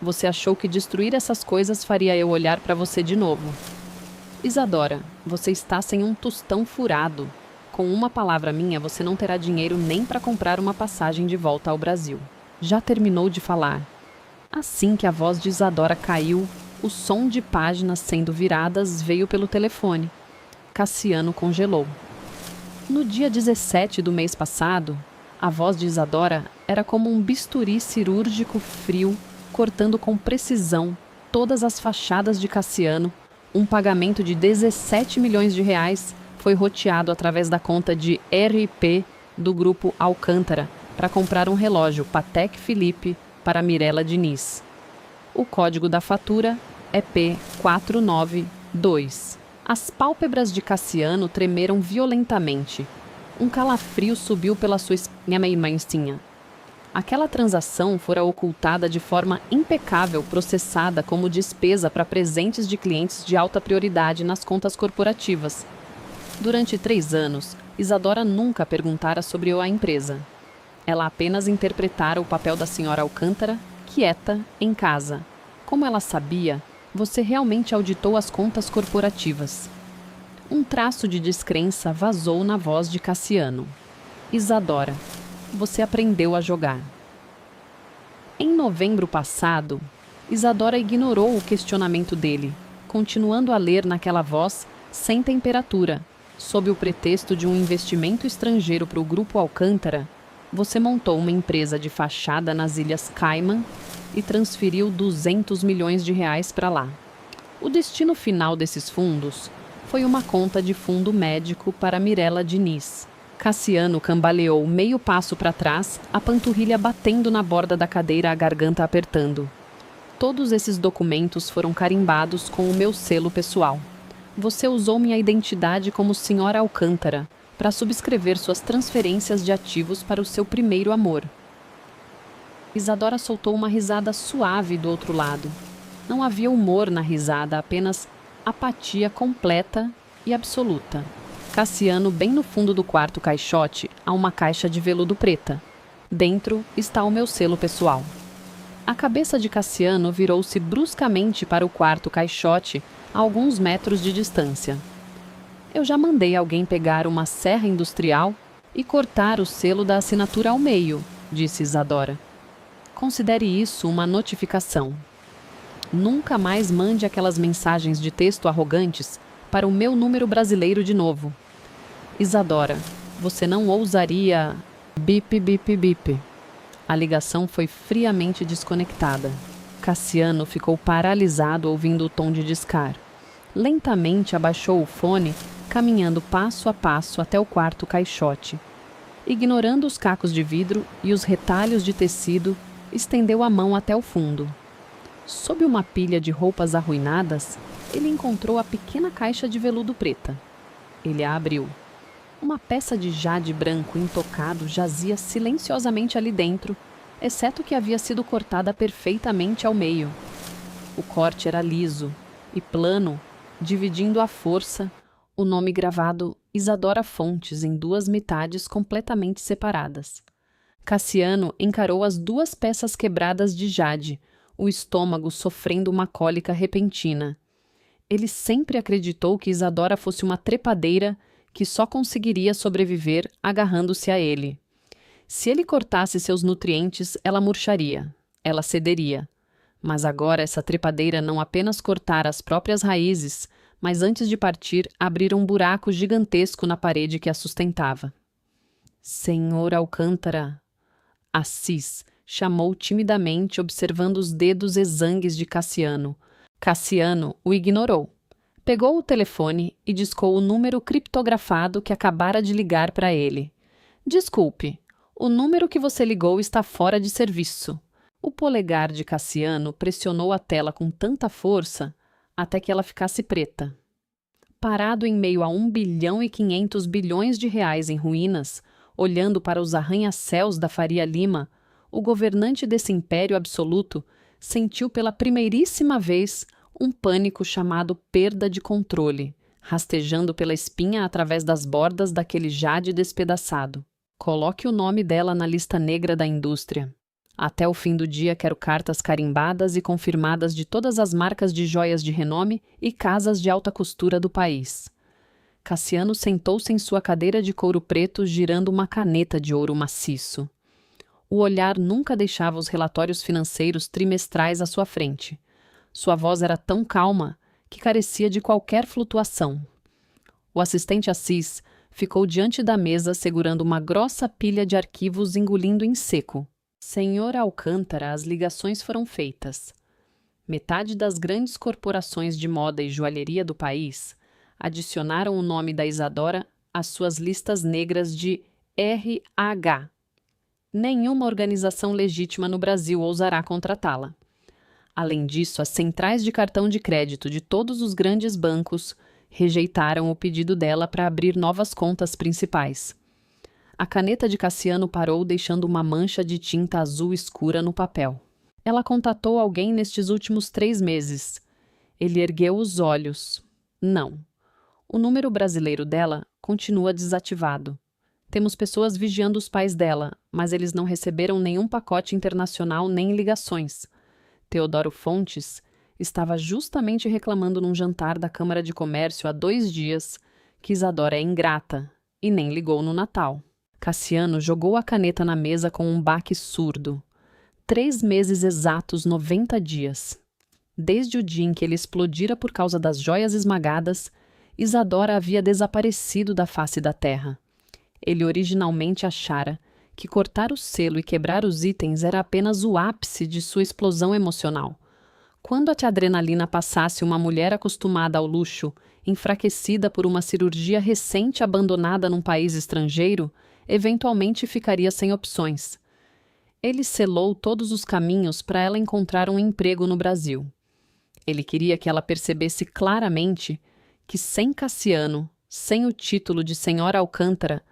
Você achou que destruir essas coisas faria eu olhar para você de novo. Isadora, você está sem um tostão furado. Com uma palavra minha, você não terá dinheiro nem para comprar uma passagem de volta ao Brasil. Já terminou de falar. Assim que a voz de Isadora caiu, o som de páginas sendo viradas veio pelo telefone. Cassiano congelou. No dia 17 do mês passado, a voz de Isadora era como um bisturi cirúrgico frio, cortando com precisão todas as fachadas de Cassiano. Um pagamento de 17 milhões de reais foi roteado através da conta de RP do grupo Alcântara para comprar um relógio Patek Philippe para Mirella Diniz. O código da fatura é P492. As pálpebras de Cassiano tremeram violentamente. Um calafrio subiu pela sua espinha. Aquela transação fora ocultada de forma impecável, processada como despesa para presentes de clientes de alta prioridade nas contas corporativas. Durante 3 anos, Isadora nunca perguntara sobre a empresa. Ela apenas interpretara o papel da senhora Alcântara, quieta, em casa. Como ela sabia, você realmente auditou as contas corporativas. Um traço de descrença vazou na voz de Cassiano. Isadora, você aprendeu a jogar. Em novembro passado, Isadora ignorou o questionamento dele, continuando a ler naquela voz sem temperatura, sob o pretexto de um investimento estrangeiro para o Grupo Alcântara. Você montou uma empresa de fachada nas Ilhas Cayman e transferiu 200 milhões de reais para lá. O destino final desses fundos foi uma conta de fundo médico para Mirella Diniz. Cassiano cambaleou meio passo para trás, a panturrilha batendo na borda da cadeira, a garganta apertando. Todos esses documentos foram carimbados com o meu selo pessoal. Você usou minha identidade como Senhora Alcântara para subscrever suas transferências de ativos para o seu primeiro amor. Isadora soltou uma risada suave do outro lado. Não havia humor na risada, apenas apatia completa e absoluta. Cassiano, bem no fundo do quarto caixote, há uma caixa de veludo preta. Dentro está o meu selo pessoal. A cabeça de Cassiano virou-se bruscamente para o quarto caixote, a alguns metros de distância. Eu já mandei alguém pegar uma serra industrial e cortar o selo da assinatura ao meio, disse Isadora. Considere isso uma notificação. Nunca mais mande aquelas mensagens de texto arrogantes para o meu número brasileiro de novo. Isadora, você não ousaria... Bip, bip, bip. A ligação foi friamente desconectada. Cassiano ficou paralisado ouvindo o tom de discar. Lentamente abaixou o fone, caminhando passo a passo até o quarto caixote. Ignorando os cacos de vidro e os retalhos de tecido, estendeu a mão até o fundo. Sob uma pilha de roupas arruinadas, ele encontrou a pequena caixa de veludo preta. Ele a abriu. Uma peça de jade branco intocado jazia silenciosamente ali dentro, exceto que havia sido cortada perfeitamente ao meio. O corte era liso e plano, dividindo à força o nome gravado Isadora Fontes em duas metades completamente separadas. Cassiano encarou as duas peças quebradas de jade, o estômago sofrendo uma cólica repentina. Ele sempre acreditou que Isadora fosse uma trepadeira que só conseguiria sobreviver agarrando-se a ele. Se ele cortasse seus nutrientes, ela murcharia, ela cederia. Mas agora essa trepadeira não apenas cortara as próprias raízes, mas antes de partir, abrira um buraco gigantesco na parede que a sustentava. Senhor Alcântara, Assis chamou timidamente, observando os dedos exangues de Cassiano. Cassiano o ignorou. Pegou o telefone e discou o número criptografado que acabara de ligar para ele. Desculpe, o número que você ligou está fora de serviço. O polegar de Cassiano pressionou a tela com tanta força até que ela ficasse preta. Parado em meio a 1,5 bilhão de reais em ruínas, olhando para os arranha-céus da Faria Lima, o governante desse império absoluto sentiu pela primeiríssima vez um pânico chamado perda de controle, rastejando pela espinha através das bordas daquele jade despedaçado. Coloque o nome dela na lista negra da indústria. Até o fim do dia quero cartas carimbadas e confirmadas de todas as marcas de joias de renome e casas de alta costura do país. Cassiano sentou-se em sua cadeira de couro preto, girando uma caneta de ouro maciço. O olhar nunca deixava os relatórios financeiros trimestrais à sua frente. Sua voz era tão calma que carecia de qualquer flutuação. O assistente Assis ficou diante da mesa segurando uma grossa pilha de arquivos, engolindo em seco. Senhor Alcântara, as ligações foram feitas. Metade das grandes corporações de moda e joalheria do país adicionaram o nome da Isadora às suas listas negras de RH. Nenhuma organização legítima no Brasil ousará contratá-la. Além disso, as centrais de cartão de crédito de todos os grandes bancos rejeitaram o pedido dela para abrir novas contas principais. A caneta de Cassiano parou, deixando uma mancha de tinta azul escura no papel. Ela contatou alguém nestes últimos 3 meses. Ele ergueu os olhos. Não. O número brasileiro dela continua desativado. Temos pessoas vigiando os pais dela, mas eles não receberam nenhum pacote internacional nem ligações. Teodoro Fontes estava justamente reclamando num jantar da Câmara de Comércio há 2 dias que Isadora é ingrata e nem ligou no Natal. Cassiano jogou a caneta na mesa com um baque surdo. 3 meses exatos, 90 dias. Desde o dia em que ele explodira por causa das joias esmagadas, Isadora havia desaparecido da face da terra. Ele originalmente achara que cortar o selo e quebrar os itens era apenas o ápice de sua explosão emocional. Quando a adrenalina passasse, uma mulher acostumada ao luxo, enfraquecida por uma cirurgia recente abandonada num país estrangeiro, eventualmente ficaria sem opções. Ele selou todos os caminhos para ela encontrar um emprego no Brasil. Ele queria que ela percebesse claramente que sem Cassiano, sem o título de Senhora Alcântara,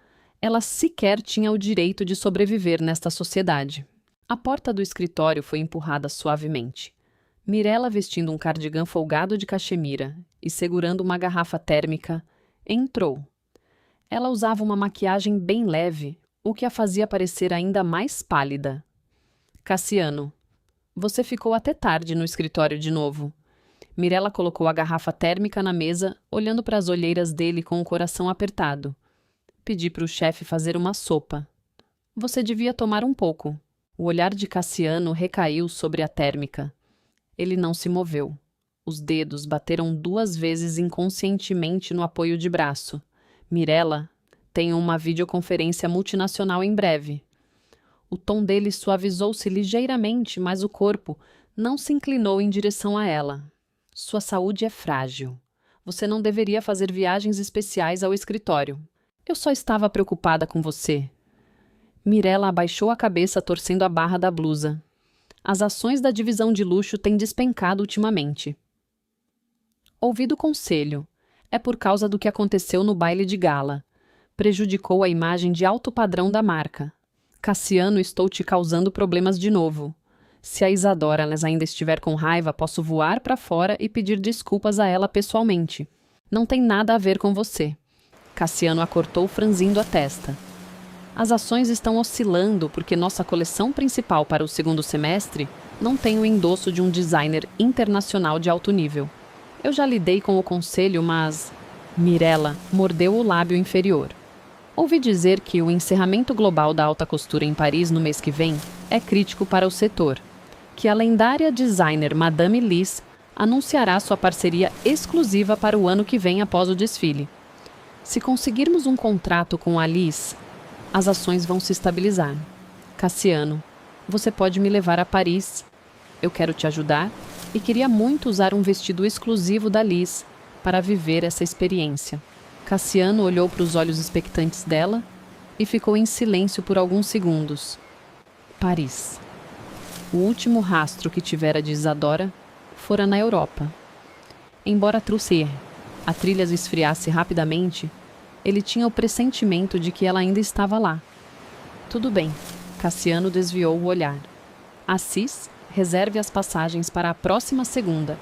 ela sequer tinha o direito de sobreviver nesta sociedade. A porta do escritório foi empurrada suavemente. Mirella, vestindo um cardigã folgado de cachemira e segurando uma garrafa térmica, entrou. Ela usava uma maquiagem bem leve, o que a fazia parecer ainda mais pálida. Cassiano, você ficou até tarde no escritório de novo. Mirella colocou a garrafa térmica na mesa, olhando para as olheiras dele com o coração apertado. Pedi para o chefe fazer uma sopa. Você devia tomar um pouco. O olhar de Cassiano recaiu sobre a térmica. Ele não se moveu. Os dedos bateram 2 vezes inconscientemente no apoio de braço. Mirella tem uma videoconferência multinacional em breve. O tom dele suavizou-se ligeiramente, mas o corpo não se inclinou em direção a ela. Sua saúde é frágil. Você não deveria fazer viagens especiais ao escritório. Eu só estava preocupada com você. Mirella abaixou a cabeça, torcendo a barra da blusa. As ações da divisão de luxo têm despencado ultimamente. Ouvi do conselho. É por causa do que aconteceu no baile de gala. Prejudicou a imagem de alto padrão da marca. Cassiano, estou te causando problemas de novo. Se a Isadora ainda estiver com raiva, posso voar para fora e pedir desculpas a ela pessoalmente. Não tem nada a ver com você. Cassiano a cortou, franzindo a testa. As ações estão oscilando porque nossa coleção principal para o segundo semestre não tem o endosso de um designer internacional de alto nível. Eu já lidei com o conselho, mas... Mirella mordeu o lábio inferior. Ouvi dizer que o encerramento global da alta costura em Paris no mês que vem é crítico para o setor, que a lendária designer Madame Liz anunciará sua parceria exclusiva para o ano que vem após o desfile. Se conseguirmos um contrato com a Liz, as ações vão se estabilizar. Cassiano, você pode me levar a Paris. Eu quero te ajudar e queria muito usar um vestido exclusivo da Liz para viver essa experiência. Cassiano olhou para os olhos expectantes dela e ficou em silêncio por alguns segundos. Paris. O último rastro que tivera de Isadora fora na Europa. Embora Troussier a trilha esfriasse rapidamente, ele tinha o pressentimento de que ela ainda estava lá. Tudo bem, Cassiano desviou o olhar. Assis, reserve as passagens para a próxima segunda,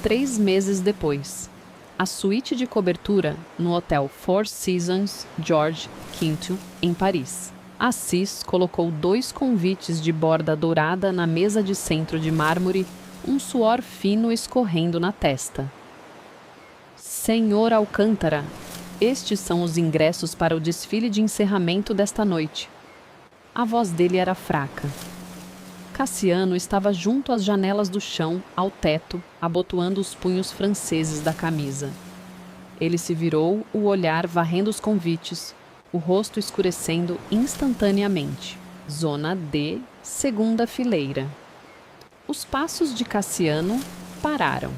3 meses depois. A suíte de cobertura no Hotel Four Seasons George V, em Paris. Assis colocou 2 convites de borda dourada na mesa de centro de mármore, um suor fino escorrendo na testa. Senhor Alcântara, estes são os ingressos para o desfile de encerramento desta noite. A voz dele era fraca. Cassiano estava junto às janelas do chão, ao teto, abotoando os punhos franceses da camisa. Ele se virou, o olhar varrendo os convites, o rosto escurecendo instantaneamente. Zona D, segunda fileira. Os passos de Cassiano pararam.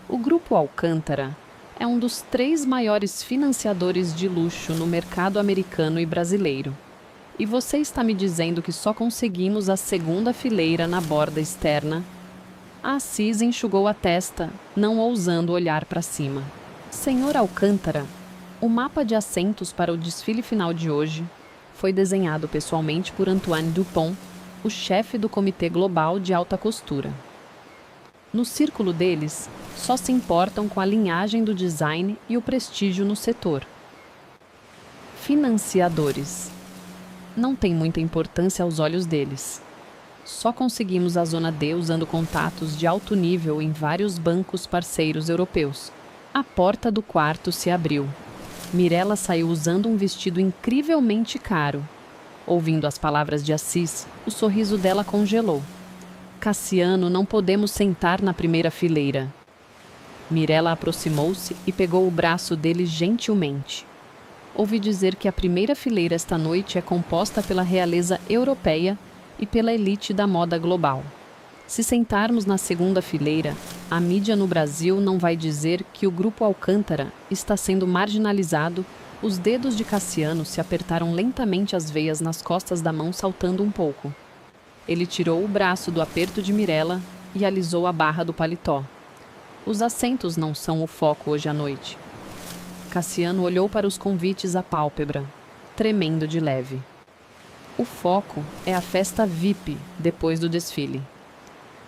O Grupo Alcântara é um dos 3 maiores financiadores de luxo no mercado americano e brasileiro. E você está me dizendo que só conseguimos a segunda fileira na borda externa? Assis enxugou a testa, não ousando olhar para cima. Senhor Alcântara, o mapa de assentos para o desfile final de hoje foi desenhado pessoalmente por Antoine Dupont, o chefe do Comitê Global de Alta Costura. No círculo deles, só se importam com a linhagem do design e o prestígio no setor. Financiadores. Não tem muita importância aos olhos deles. Só conseguimos a Zona D usando contatos de alto nível em vários bancos parceiros europeus. A porta do quarto se abriu. Mirella saiu usando um vestido incrivelmente caro. Ouvindo as palavras de Assis, o sorriso dela congelou. Cassiano, não podemos sentar na primeira fileira. Mirella aproximou-se e pegou o braço dele gentilmente. Ouvi dizer que a primeira fileira esta noite é composta pela realeza europeia e pela elite da moda global. Se sentarmos na segunda fileira, a mídia no Brasil não vai dizer que o Grupo Alcântara está sendo marginalizado. Os dedos de Cassiano se apertaram lentamente as veias nas costas da mão, saltando um pouco. Ele tirou o braço do aperto de Mirella e alisou a barra do paletó. Os assentos não são o foco hoje à noite. Cassiano olhou para os convites à pálpebra, tremendo de leve. O foco é a festa VIP depois do desfile.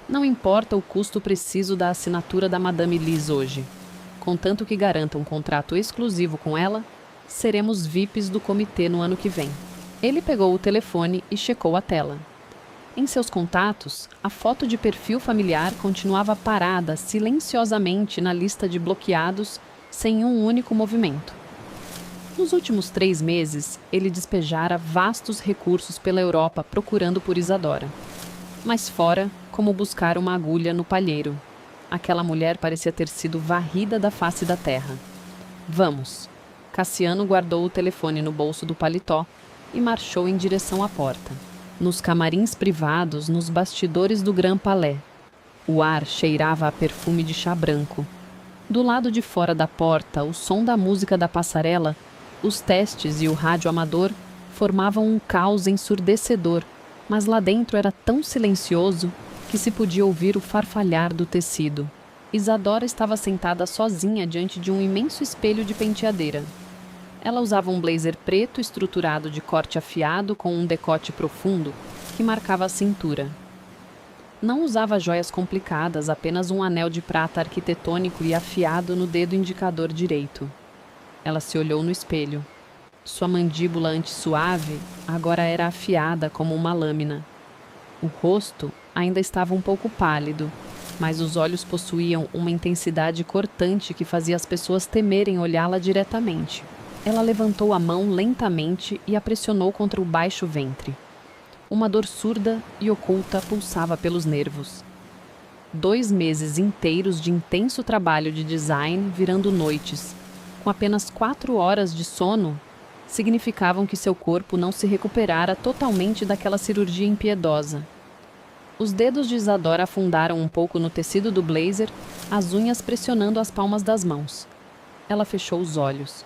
Não importa o custo preciso da assinatura da Madame Liz hoje. Contanto que garanta um contrato exclusivo com ela, seremos VIPs do comitê no ano que vem. Ele pegou o telefone e checou a tela. Em seus contatos, a foto de perfil familiar continuava parada silenciosamente na lista de bloqueados, sem um único movimento. Nos últimos 3 meses, ele despejara vastos recursos pela Europa procurando por Isadora. Mas fora, como buscar uma agulha no palheiro. Aquela mulher parecia ter sido varrida da face da terra. Vamos. Cassiano guardou o telefone no bolso do paletó e marchou em direção à porta. Nos camarins privados, nos bastidores do Grand Palais, o ar cheirava a perfume de chá branco. Do lado de fora da porta, o som da música da passarela, os testes e o rádio amador formavam um caos ensurdecedor, mas lá dentro era tão silencioso que se podia ouvir o farfalhar do tecido. Isadora estava sentada sozinha diante de um imenso espelho de penteadeira. Ela usava um blazer preto estruturado de corte afiado com um decote profundo que marcava a cintura. Não usava joias complicadas, apenas um anel de prata arquitetônico e afiado no dedo indicador direito. Ela se olhou no espelho. Sua mandíbula antes suave agora era afiada como uma lâmina. O rosto ainda estava um pouco pálido, mas os olhos possuíam uma intensidade cortante que fazia as pessoas temerem olhá-la diretamente. Ela levantou a mão lentamente e a pressionou contra o baixo ventre. Uma dor surda e oculta pulsava pelos nervos. 2 meses inteiros de intenso trabalho de design virando noites, com apenas 4 horas de sono, significavam que seu corpo não se recuperara totalmente daquela cirurgia impiedosa. Os dedos de Isadora afundaram um pouco no tecido do blazer, as unhas pressionando as palmas das mãos. Ela fechou os olhos.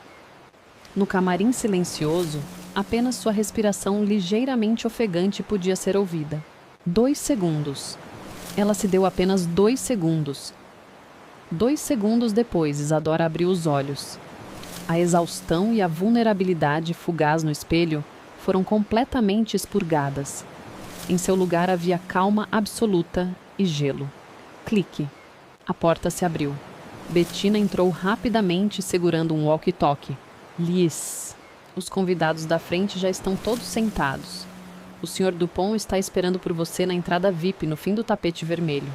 No camarim silencioso, apenas sua respiração ligeiramente ofegante podia ser ouvida. 2 segundos. Ela se deu apenas 2 segundos. 2 segundos depois, Isadora abriu os olhos. A exaustão e a vulnerabilidade fugaz no espelho foram completamente expurgadas. Em seu lugar havia calma absoluta e gelo. Clique. A porta se abriu. Bettina entrou rapidamente segurando um walkie-talkie. Liz, os convidados da frente já estão todos sentados. O Sr. Dupont está esperando por você na entrada VIP, no fim do tapete vermelho.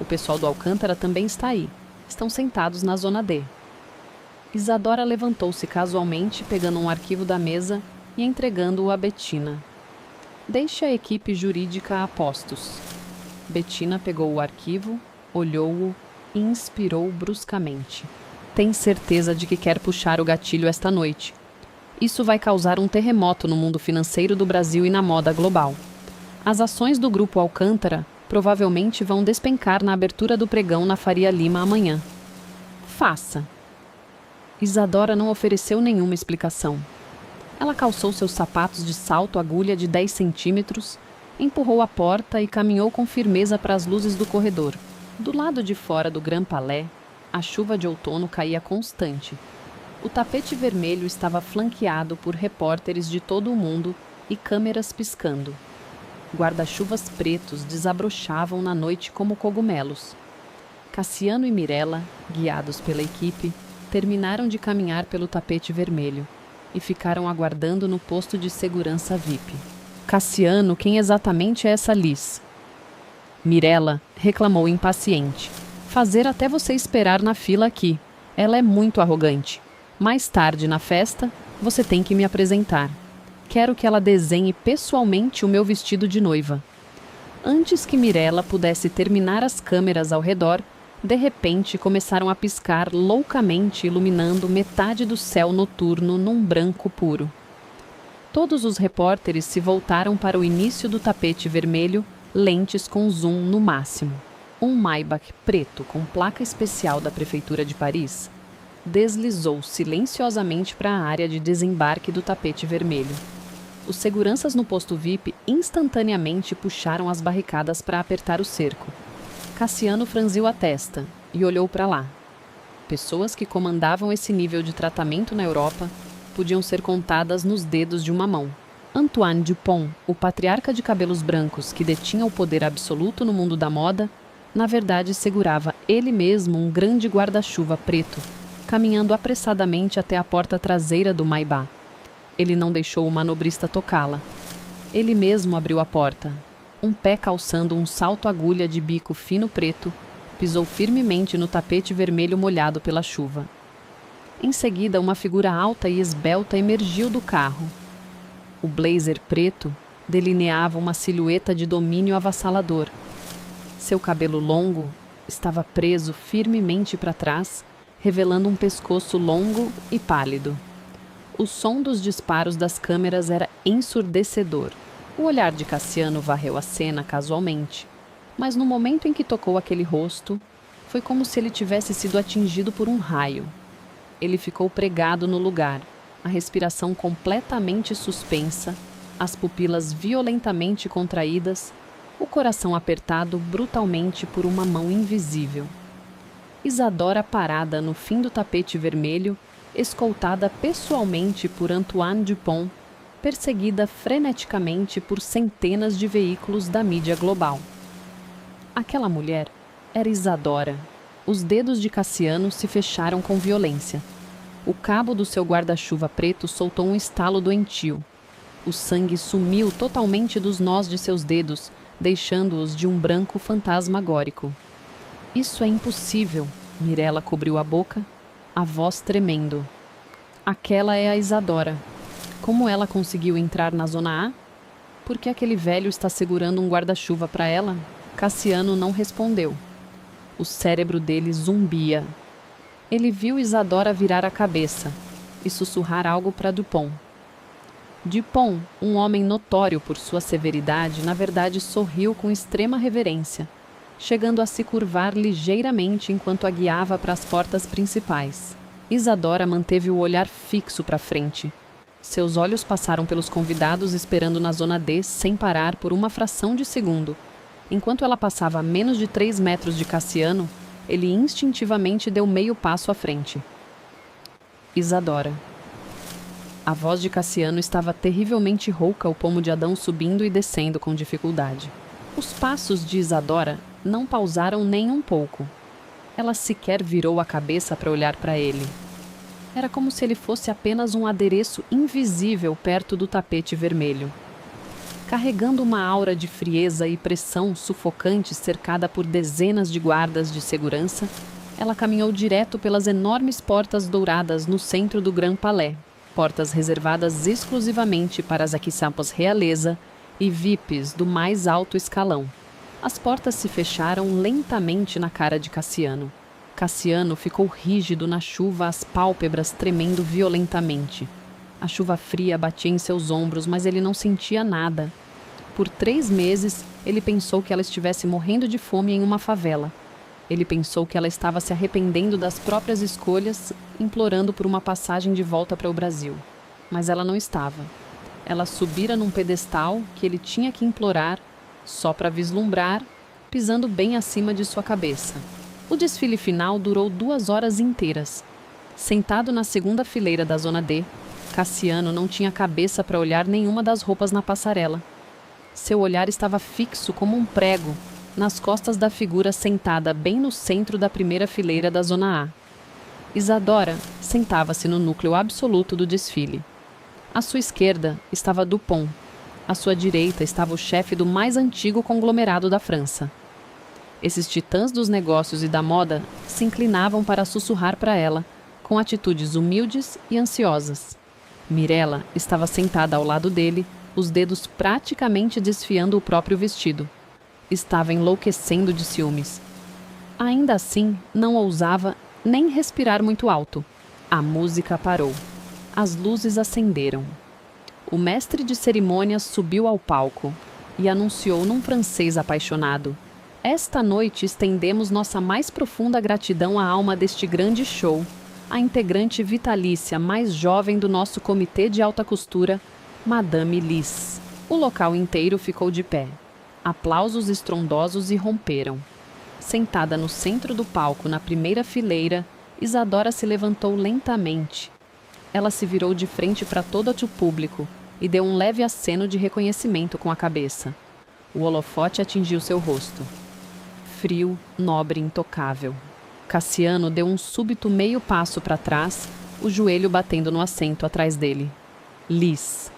O pessoal do Alcântara também está aí. Estão sentados na zona D. Isadora levantou-se casualmente, pegando um arquivo da mesa e entregando-o a Bettina. Deixe a equipe jurídica a postos. Bettina pegou o arquivo, olhou-o e inspirou bruscamente. Tem certeza de que quer puxar o gatilho esta noite. Isso vai causar um terremoto no mundo financeiro do Brasil e na moda global. As ações do Grupo Alcântara provavelmente vão despencar na abertura do pregão na Faria Lima amanhã. Faça. Isadora não ofereceu nenhuma explicação. Ela calçou seus sapatos de salto agulha de 10 centímetros, empurrou a porta e caminhou com firmeza para as luzes do corredor. Do lado de fora do Grand Palais, a chuva de outono caía constante. O tapete vermelho estava flanqueado por repórteres de todo o mundo e câmeras piscando. Guarda-chuvas pretos desabrochavam na noite como cogumelos. Cassiano e Mirella, guiados pela equipe, terminaram de caminhar pelo tapete vermelho e ficaram aguardando no posto de segurança VIP. Cassiano, quem exatamente é essa Liz? Mirella reclamou impaciente. Fazer até você esperar na fila aqui. Ela é muito arrogante. Mais tarde, na festa, você tem que me apresentar. Quero que ela desenhe pessoalmente o meu vestido de noiva. Antes que Mirella pudesse terminar, as câmeras ao redor, de repente começaram a piscar loucamente, iluminando metade do céu noturno num branco puro. Todos os repórteres se voltaram para o início do tapete vermelho, lentes com zoom no máximo. Um Maybach preto com placa especial da Prefeitura de Paris deslizou silenciosamente para a área de desembarque do tapete vermelho. Os seguranças no posto VIP instantaneamente puxaram as barricadas para apertar o cerco. Cassiano franziu a testa e olhou para lá. Pessoas que comandavam esse nível de tratamento na Europa podiam ser contadas nos dedos de uma mão. Antoine Dupont, o patriarca de cabelos brancos que detinha o poder absoluto no mundo da moda, na verdade segurava ele mesmo um grande guarda-chuva preto, caminhando apressadamente até a porta traseira do Maybach. Ele não deixou o manobrista tocá-la. Ele mesmo abriu a porta. Um pé calçando um salto-agulha de bico fino preto, pisou firmemente no tapete vermelho molhado pela chuva. Em seguida, uma figura alta e esbelta emergiu do carro. O blazer preto delineava uma silhueta de domínio avassalador. Seu cabelo longo estava preso firmemente para trás, revelando um pescoço longo e pálido. O som dos disparos das câmeras era ensurdecedor. O olhar de Cassiano varreu a cena casualmente, mas no momento em que tocou aquele rosto, foi como se ele tivesse sido atingido por um raio. Ele ficou pregado no lugar, a respiração completamente suspensa, as pupilas violentamente contraídas, o coração apertado brutalmente por uma mão invisível. Isadora parada no fim do tapete vermelho, escoltada pessoalmente por Antoine Dupont, perseguida freneticamente por centenas de veículos da mídia global. Aquela mulher era Isadora. Os dedos de Cassiano se fecharam com violência. O cabo do seu guarda-chuva preto soltou um estalo doentio. O sangue sumiu totalmente dos nós de seus dedos, deixando-os de um branco fantasmagórico. Isso é impossível. Mirella cobriu a boca, a voz tremendo. Aquela é a Isadora. Como ela conseguiu entrar na Zona A? Por que aquele velho está segurando um guarda-chuva para ela? Cassiano não respondeu. O cérebro dele zumbia. Ele viu Isadora virar a cabeça e sussurrar algo para Dupont. Dupont, um homem notório por sua severidade, na verdade sorriu com extrema reverência, chegando a se curvar ligeiramente enquanto a guiava para as portas principais. Isadora manteve o olhar fixo para frente. Seus olhos passaram pelos convidados esperando na Zona D sem parar por uma fração de segundo. Enquanto ela passava a menos de 3 metros de Cassiano, ele instintivamente deu meio passo à frente. Isadora. A voz de Cassiano estava terrivelmente rouca, o pomo de Adão subindo e descendo com dificuldade. Os passos de Isadora não pausaram nem um pouco. Ela sequer virou a cabeça para olhar para ele. Era como se ele fosse apenas um adereço invisível perto do tapete vermelho. Carregando uma aura de frieza e pressão sufocante cercada por dezenas de guardas de segurança, ela caminhou direto pelas enormes portas douradas no centro do Grand Palais, portas reservadas exclusivamente para as equipações realeza e VIPs do mais alto escalão. As portas se fecharam lentamente na cara de Cassiano. Cassiano ficou rígido na chuva, as pálpebras tremendo violentamente. A chuva fria batia em seus ombros, mas ele não sentia nada. Por 3 meses, ele pensou que ela estivesse morrendo de fome em uma favela. Ele pensou que ela estava se arrependendo das próprias escolhas, implorando por uma passagem de volta para o Brasil. Mas ela não estava. Ela subira num pedestal que ele tinha que implorar, só para vislumbrar, pisando bem acima de sua cabeça. O desfile final durou 2 horas inteiras. Sentado na segunda fileira da Zona D, Cassiano não tinha cabeça para olhar nenhuma das roupas na passarela. Seu olhar estava fixo como um prego, nas costas da figura sentada bem no centro da primeira fileira da Zona A. Isadora sentava-se no núcleo absoluto do desfile. À sua esquerda estava Dupont. À sua direita estava o chefe do mais antigo conglomerado da França. Esses titãs dos negócios e da moda se inclinavam para sussurrar para ela, com atitudes humildes e ansiosas. Mirella estava sentada ao lado dele, os dedos praticamente desfiando o próprio vestido. Estava enlouquecendo de ciúmes. Ainda assim, não ousava nem respirar muito alto. A música parou. As luzes acenderam. O mestre de cerimônias subiu ao palco e anunciou num francês apaixonado: "Esta noite estendemos nossa mais profunda gratidão à alma deste grande show, a integrante vitalícia mais jovem do nosso comitê de alta costura, Madame Liz." O local inteiro ficou de pé. Aplausos estrondosos irromperam. Sentada no centro do palco, na primeira fileira, Isadora se levantou lentamente. Ela se virou de frente para todo o público e deu um leve aceno de reconhecimento com a cabeça. O holofote atingiu seu rosto. Frio, nobre e intocável. Cassiano deu um súbito meio passo para trás, o joelho batendo no assento atrás dele. Liz.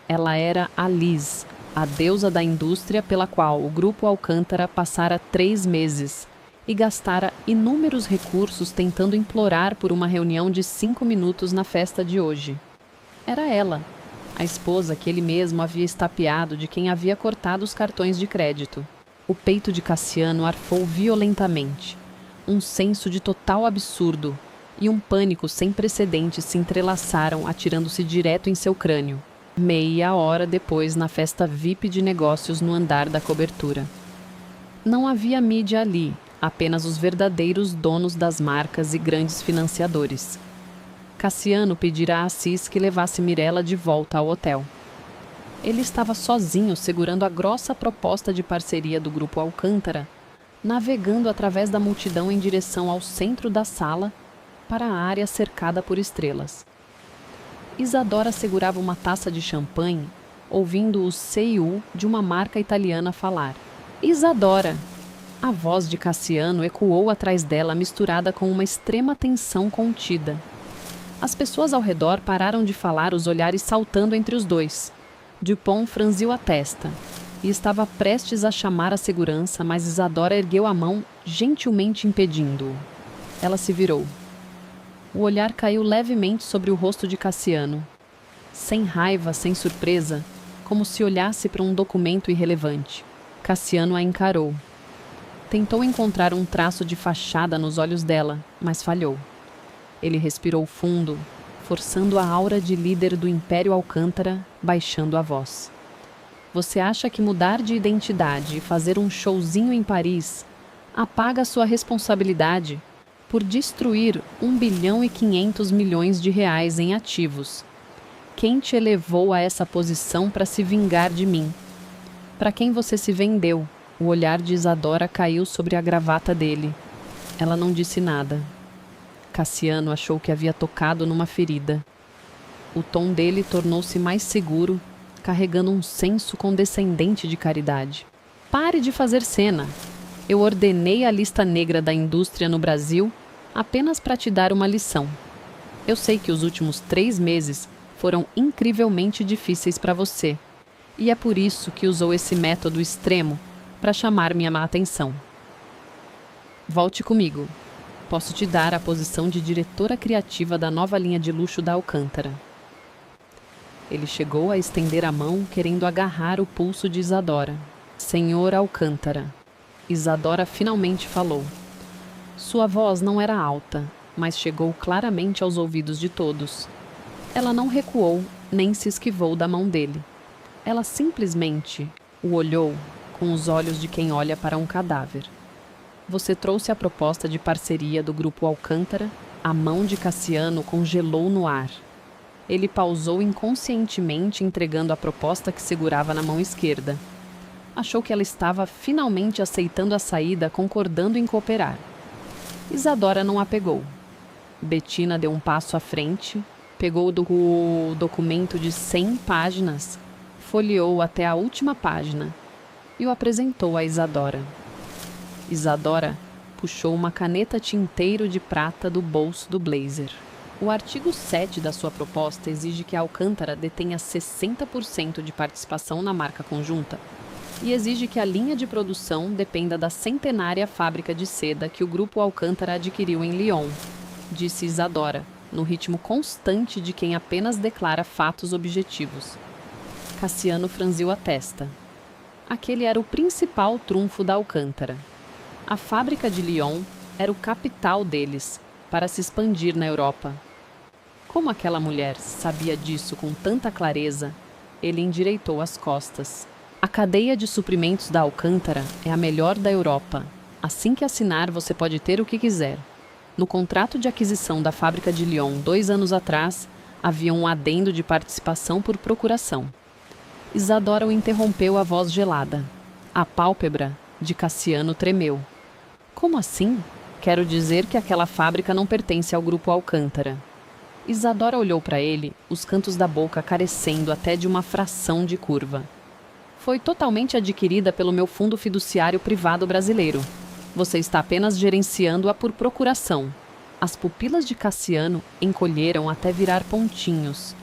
Ela era a Liz, a deusa da indústria pela qual o Grupo Alcântara passara 3 meses e gastara inúmeros recursos tentando implorar por uma reunião de 5 minutos na festa de hoje. Era ela, a esposa que ele mesmo havia estapeado de quem havia cortado os cartões de crédito. O peito de Cassiano arfou violentamente. Um senso de total absurdo e um pânico sem precedentes se entrelaçaram, atirando-se direto em seu crânio. Meia hora depois, na festa VIP de negócios no andar da cobertura. Não havia mídia ali, apenas os verdadeiros donos das marcas e grandes financiadores. Cassiano pedira a Assis que levasse Mirella de volta ao hotel. Ele estava sozinho segurando a grossa proposta de parceria do Grupo Alcântara, navegando através da multidão em direção ao centro da sala, para a área cercada por estrelas. Isadora segurava uma taça de champanhe, ouvindo o CEO de uma marca italiana falar. Isadora! A voz de Cassiano ecoou atrás dela, misturada com uma extrema tensão contida. As pessoas ao redor pararam de falar, os olhares saltando entre os dois. Dupont franziu a testa e estava prestes a chamar a segurança, mas Isadora ergueu a mão, gentilmente impedindo-o. Ela se virou. O olhar caiu levemente sobre o rosto de Cassiano. Sem raiva, sem surpresa, como se olhasse para um documento irrelevante. Cassiano a encarou. Tentou encontrar um traço de fachada nos olhos dela, mas falhou. Ele respirou fundo, forçando a aura de líder do Império Alcântara, baixando a voz. Você acha que mudar de identidade e fazer um showzinho em Paris apaga sua responsabilidade por destruir 1,5 bilhão de reais em ativos? Quem te elevou a essa posição para se vingar de mim? Para quem você se vendeu? O olhar de Isadora caiu sobre a gravata dele. Ela não disse nada. Cassiano achou que havia tocado numa ferida. O tom dele tornou-se mais seguro, carregando um senso condescendente de caridade. Pare de fazer cena. Eu ordenei a lista negra da indústria no Brasil apenas para te dar uma lição. Eu sei que os últimos 3 meses foram incrivelmente difíceis para você, e é por isso que usou esse método extremo para chamar minha atenção. Volte comigo. Posso te dar a posição de diretora criativa da nova linha de luxo da Alcântara. Ele chegou a estender a mão, querendo agarrar o pulso de Isadora. Senhor Alcântara. Isadora finalmente falou. Sua voz não era alta, mas chegou claramente aos ouvidos de todos. Ela não recuou, nem se esquivou da mão dele. Ela simplesmente o olhou com os olhos de quem olha para um cadáver. Você trouxe a proposta de parceria do Grupo Alcântara? A mão de Cassiano congelou no ar. Ele pausou inconscientemente, entregando a proposta que segurava na mão esquerda. Achou que ela estava finalmente aceitando a saída, concordando em cooperar. Isadora não a pegou. Bettina deu um passo à frente, pegou o documento de 100 páginas, folheou até a última página e o apresentou a Isadora. Isadora puxou uma caneta tinteiro de prata do bolso do blazer. O artigo 7 da sua proposta exige que a Alcântara detenha 60% de participação na marca conjunta e exige que a linha de produção dependa da centenária fábrica de seda que o Grupo Alcântara adquiriu em Lyon, disse Isadora, no ritmo constante de quem apenas declara fatos objetivos. Cassiano franziu a testa. Aquele era o principal trunfo da Alcântara. A fábrica de Lyon era o capital deles para se expandir na Europa. Como aquela mulher sabia disso com tanta clareza, ele endireitou as costas. A cadeia de suprimentos da Alcântara é a melhor da Europa. Assim que assinar, você pode ter o que quiser. No contrato de aquisição da fábrica de Lyon 2 anos atrás, havia um adendo de participação por procuração. Isadora o interrompeu, a voz gelada. A pálpebra de Cassiano tremeu. Como assim? Quero dizer que aquela fábrica não pertence ao Grupo Alcântara. Isadora olhou para ele, os cantos da boca carecendo até de uma fração de curva. Foi totalmente adquirida pelo meu fundo fiduciário privado brasileiro. Você está apenas gerenciando-a por procuração. As pupilas de Cassiano encolheram até virar pontinhos.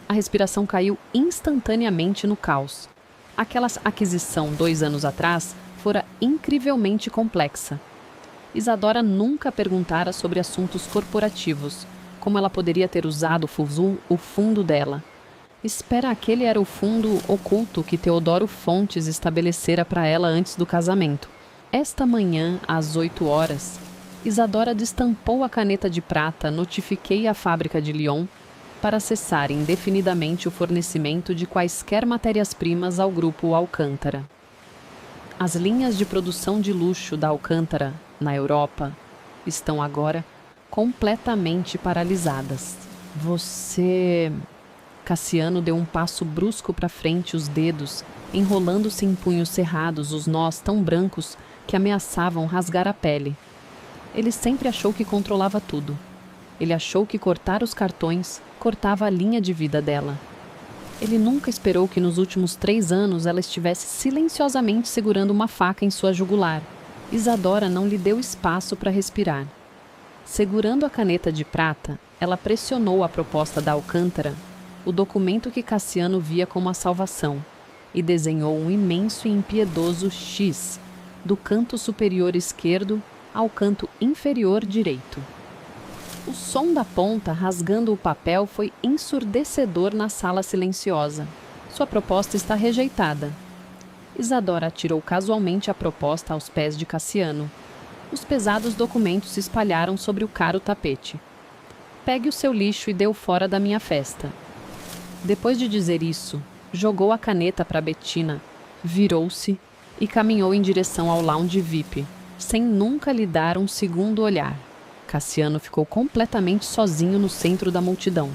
A respiração caiu instantaneamente no caos. Aquela aquisição 2 anos atrás fora incrivelmente complexa. Isadora nunca perguntara sobre assuntos corporativos, como ela poderia ter usado o fundo dela. Espera, aquele era o fundo oculto que Teodoro Fontes estabelecera para ela antes do casamento. Esta manhã, às 8 horas, Isadora destampou a caneta de prata, notifiquei a fábrica de Lyon para cessar indefinidamente o fornecimento de quaisquer matérias-primas ao Grupo Alcântara. As linhas de produção de luxo da Alcântara, na Europa, estão agora completamente paralisadas. Você... Cassiano deu um passo brusco para frente, os dedos enrolando-se em punhos cerrados, os nós tão brancos que ameaçavam rasgar a pele. Ele sempre achou que controlava tudo. Ele achou que cortar os cartões cortava a linha de vida dela. Ele nunca esperou que nos últimos 3 anos ela estivesse silenciosamente segurando uma faca em sua jugular. Isadora não lhe deu espaço para respirar. Segurando a caneta de prata, ela pressionou a proposta da Alcântara, o documento que Cassiano via como a salvação, e desenhou um imenso e impiedoso X, do canto superior esquerdo ao canto inferior direito. O som da ponta rasgando o papel foi ensurdecedor na sala silenciosa. Sua proposta está rejeitada. Isadora atirou casualmente a proposta aos pés de Cassiano. Os pesados documentos se espalharam sobre o caro tapete. Pegue o seu lixo e dê-o fora da minha festa. Depois de dizer isso, jogou a caneta para Bettina, virou-se e caminhou em direção ao lounge VIP, sem nunca lhe dar um segundo olhar. Cassiano ficou completamente sozinho no centro da multidão.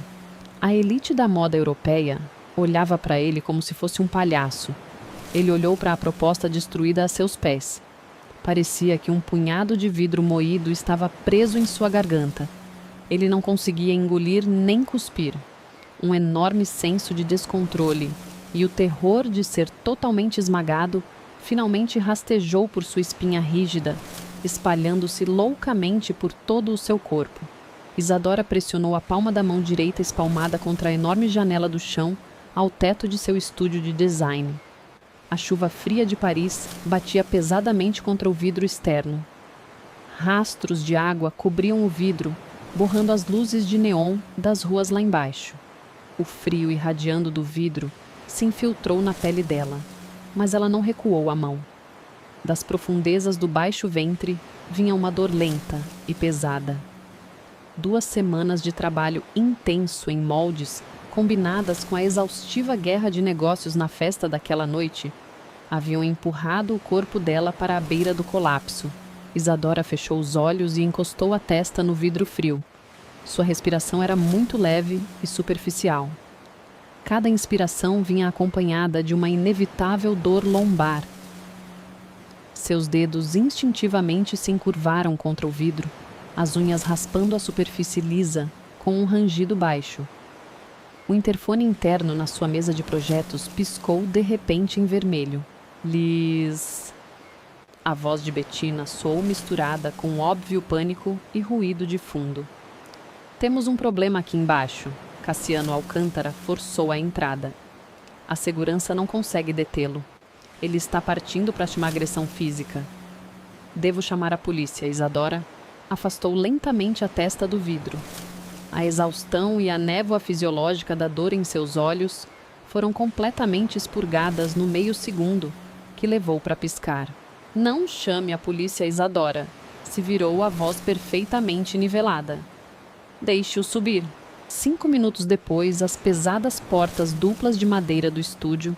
A elite da moda europeia olhava para ele como se fosse um palhaço. Ele olhou para a proposta destruída a seus pés. Parecia que um punhado de vidro moído estava preso em sua garganta. Ele não conseguia engolir nem cuspir. Um enorme senso de descontrole e o terror de ser totalmente esmagado finalmente rastejou por sua espinha rígida, espalhando-se loucamente por todo o seu corpo. Isadora pressionou a palma da mão direita espalmada contra a enorme janela do chão ao teto de seu estúdio de design. A chuva fria de Paris batia pesadamente contra o vidro externo. Rastros de água cobriam o vidro, borrando as luzes de neon das ruas lá embaixo. O frio irradiando do vidro se infiltrou na pele dela, mas ela não recuou a mão. Das profundezas do baixo ventre vinha uma dor lenta e pesada. 2 semanas de trabalho intenso em moldes, combinadas com a exaustiva guerra de negócios na festa daquela noite, haviam empurrado o corpo dela para a beira do colapso. Isadora fechou os olhos e encostou a testa no vidro frio. Sua respiração era muito leve e superficial. Cada inspiração vinha acompanhada de uma inevitável dor lombar. Seus dedos instintivamente se encurvaram contra o vidro, as unhas raspando a superfície lisa, com um rangido baixo. O interfone interno na sua mesa de projetos piscou de repente em vermelho. Liz... A voz de Bettina soou misturada com óbvio pânico e ruído de fundo. Temos um problema aqui embaixo. Cassiano Alcântara forçou a entrada. A segurança não consegue detê-lo. Ele está partindo para uma agressão física. Devo chamar a polícia, Isadora. Afastou lentamente a testa do vidro. A exaustão e a névoa fisiológica da dor em seus olhos foram completamente expurgadas no meio segundo que levou para piscar. Não chame a polícia, Isadora. Se virou a voz perfeitamente nivelada. Deixe-o subir. 5 minutos depois, as pesadas portas duplas de madeira do estúdio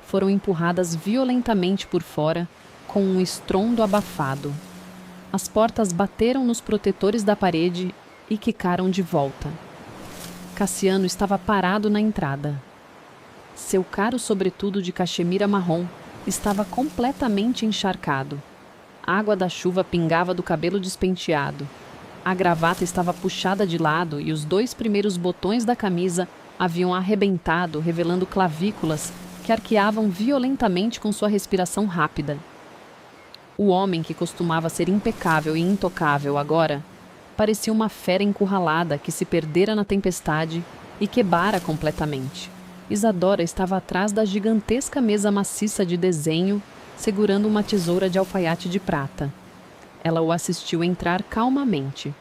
foram empurradas violentamente por fora com um estrondo abafado. As portas bateram nos protetores da parede e quicaram de volta. Cassiano estava parado na entrada. Seu caro sobretudo de cachemira marrom estava completamente encharcado. A água da chuva pingava do cabelo despenteado. A gravata estava puxada de lado e os 2 primeiros botões da camisa haviam arrebentado, revelando clavículas que arqueavam violentamente com sua respiração rápida. O homem que costumava ser impecável e intocável agora parecia uma fera encurralada que se perdera na tempestade e quebara completamente. Isadora estava atrás da gigantesca mesa maciça de desenho, segurando uma tesoura de alfaiate de prata. Ela o assistiu entrar calmamente.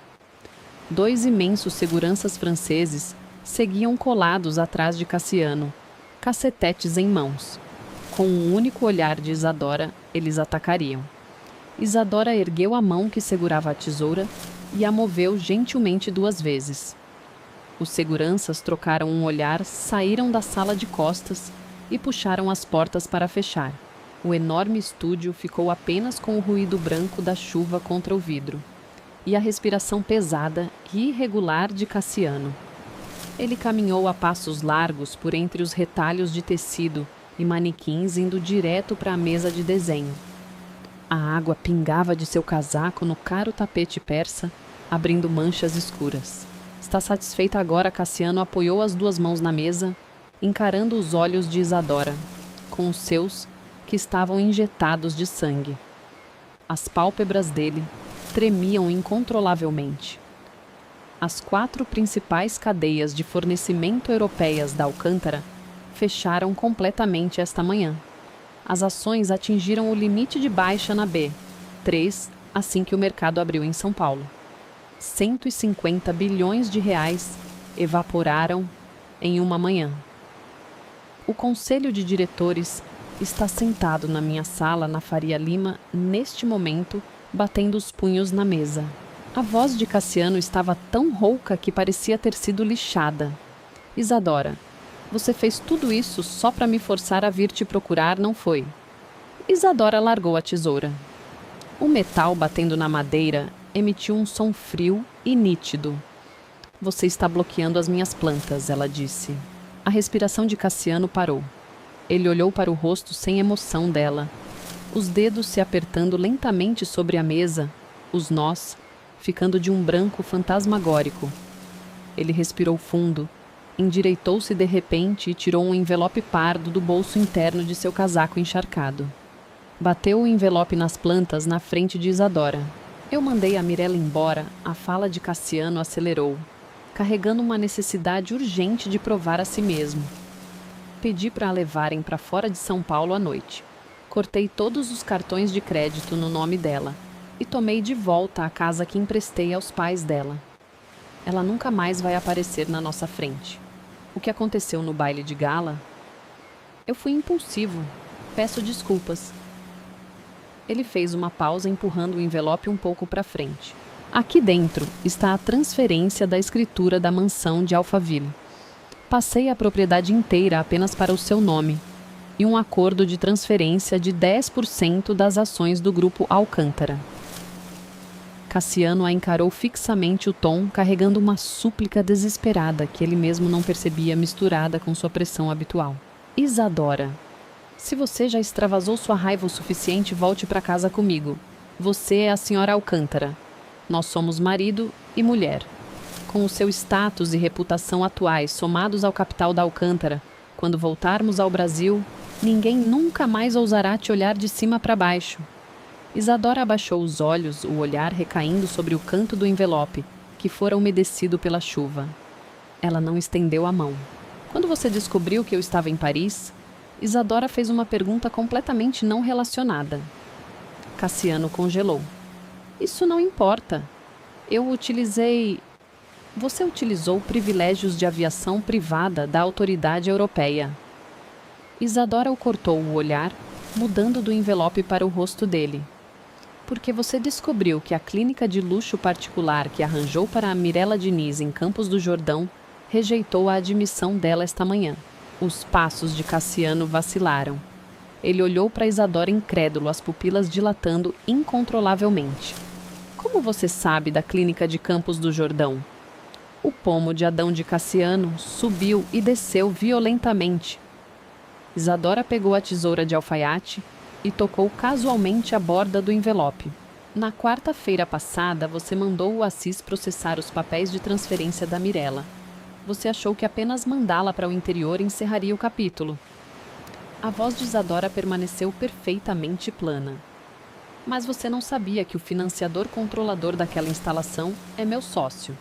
2 imensos seguranças franceses seguiam colados atrás de Cassiano, cacetetes em mãos. Com um único olhar de Isadora, eles atacariam. Isadora ergueu a mão que segurava a tesoura e a moveu gentilmente 2 vezes. Os seguranças trocaram um olhar, saíram da sala de costas e puxaram as portas para fechar. O enorme estúdio ficou apenas com o ruído branco da chuva contra o vidro e a respiração pesada e irregular de Cassiano. Ele caminhou a passos largos por entre os retalhos de tecido e manequins indo direto para a mesa de desenho. A água pingava de seu casaco no caro tapete persa, abrindo manchas escuras. Está satisfeita agora? Cassiano apoiou as duas mãos na mesa, encarando os olhos de Isadora, com os seus, que estavam injetados de sangue. As pálpebras dele tremiam incontrolavelmente. As 4 principais cadeias de fornecimento europeias da Alcântara fecharam completamente esta manhã. As ações atingiram o limite de baixa na B3 assim que o mercado abriu em São Paulo. 150 bilhões de reais evaporaram em uma manhã. O conselho de diretores está sentado na minha sala na Faria Lima neste momento, batendo os punhos na mesa. A voz de Cassiano estava tão rouca que parecia ter sido lixada. Isadora, você fez tudo isso só para me forçar a vir te procurar, não foi? Isadora largou a tesoura. O metal batendo na madeira emitiu um som frio e nítido. Você está bloqueando as minhas plantas, ela disse. A respiração de Cassiano parou. Ele olhou para o rosto sem emoção dela, os dedos se apertando lentamente sobre a mesa, os nós ficando de um branco fantasmagórico. Ele respirou fundo, endireitou-se de repente e tirou um envelope pardo do bolso interno de seu casaco encharcado. Bateu o envelope nas plantas na frente de Isadora. Eu mandei a Mirella embora, a fala de Cassiano acelerou, carregando uma necessidade urgente de provar a si mesmo. Pedi para a levarem para fora de São Paulo à noite. Cortei todos os cartões de crédito no nome dela e tomei de volta a casa que emprestei aos pais dela. Ela nunca mais vai aparecer na nossa frente. O que aconteceu no baile de gala? Eu fui impulsivo. Peço desculpas. Ele fez uma pausa empurrando o envelope um pouco para frente. Aqui dentro está a transferência da escritura da mansão de Alphaville. Passei a propriedade inteira apenas para o seu nome e um acordo de transferência de 10% das ações do grupo Alcântara. Cassiano a encarou fixamente o tom, carregando uma súplica desesperada que ele mesmo não percebia misturada com sua pressão habitual. Isadora, se você já extravasou sua raiva o suficiente, volte para casa comigo. Você é a senhora Alcântara. Nós somos marido e mulher. Com o seu status e reputação atuais somados ao capital da Alcântara, quando voltarmos ao Brasil, ninguém nunca mais ousará te olhar de cima para baixo. Isadora abaixou os olhos, o olhar recaindo sobre o canto do envelope, que fora umedecido pela chuva. Ela não estendeu a mão. Quando você descobriu que eu estava em Paris, Isadora fez uma pergunta completamente não relacionada. Cassiano congelou. Isso não importa. Eu utilizei... Você utilizou privilégios de aviação privada da autoridade europeia. Isadora o cortou o olhar, mudando do envelope para o rosto dele. Porque você descobriu que a clínica de luxo particular que arranjou para a Mirella Diniz em Campos do Jordão rejeitou a admissão dela esta manhã. Os passos de Cassiano vacilaram. Ele olhou para Isadora incrédulo, as pupilas dilatando incontrolavelmente. Como você sabe da clínica de Campos do Jordão? O pomo de Adão de Cassiano subiu e desceu violentamente. Isadora pegou a tesoura de alfaiate e tocou casualmente a borda do envelope. Na quarta-feira passada, você mandou o Assis processar os papéis de transferência da Mirella. Você achou que apenas mandá-la para o interior encerraria o capítulo. A voz de Isadora permaneceu perfeitamente plana. Mas você não sabia que o financiador controlador daquela instalação é meu sócio.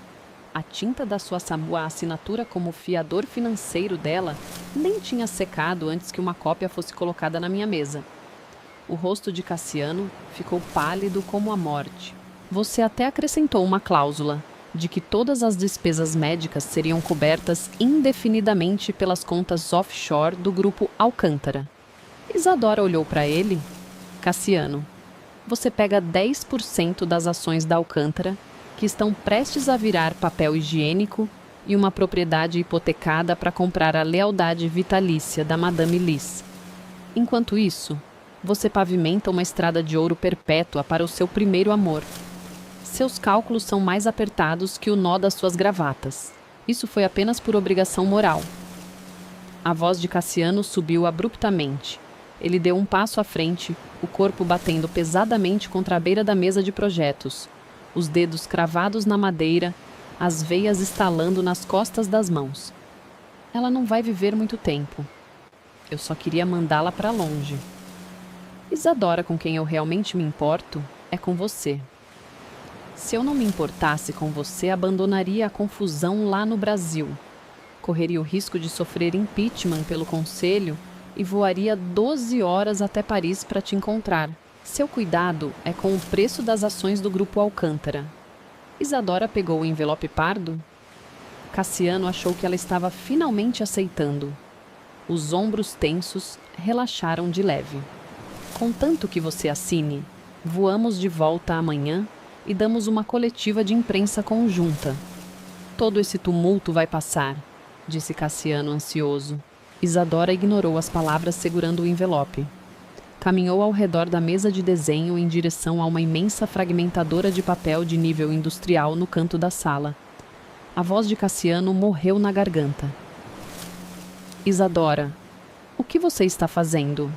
A tinta da sua a assinatura como fiador financeiro dela nem tinha secado antes que uma cópia fosse colocada na minha mesa. O rosto de Cassiano ficou pálido como a morte. Você até acrescentou uma cláusula de que todas as despesas médicas seriam cobertas indefinidamente pelas contas offshore do grupo Alcântara. Isadora olhou para ele. Cassiano, você pega 10% das ações da Alcântara, que estão prestes a virar papel higiênico, e uma propriedade hipotecada para comprar a lealdade vitalícia da Madame Liz. Enquanto isso, você pavimenta uma estrada de ouro perpétua para o seu primeiro amor. Seus cálculos são mais apertados que o nó das suas gravatas. Isso foi apenas por obrigação moral. A voz de Cassiano subiu abruptamente, Ele deu um passo à frente, o corpo batendo pesadamente contra a beira da mesa de projetos, os dedos cravados na madeira, as veias estalando nas costas das mãos. Ela não vai viver muito tempo. Eu só queria mandá-la para longe. Isadora, com quem eu realmente me importo, é com você. Se eu não me importasse com você, abandonaria a confusão lá no Brasil. Correria o risco de sofrer impeachment pelo Conselho e voaria 12 horas até Paris para te encontrar. Seu cuidado é com o preço das ações do Grupo Alcântara. Isadora pegou o envelope pardo. Cassiano achou que ela estava finalmente aceitando. Os ombros tensos relaxaram de leve. Contanto que você assine, voamos de volta amanhã e damos uma coletiva de imprensa conjunta. Todo esse tumulto vai passar, disse Cassiano ansioso. Isadora ignorou as palavras segurando o envelope. Caminhou ao redor da mesa de desenho em direção a uma imensa fragmentadora de papel de nível industrial no canto da sala. A voz de Cassiano morreu na garganta. Isadora, o que você está fazendo?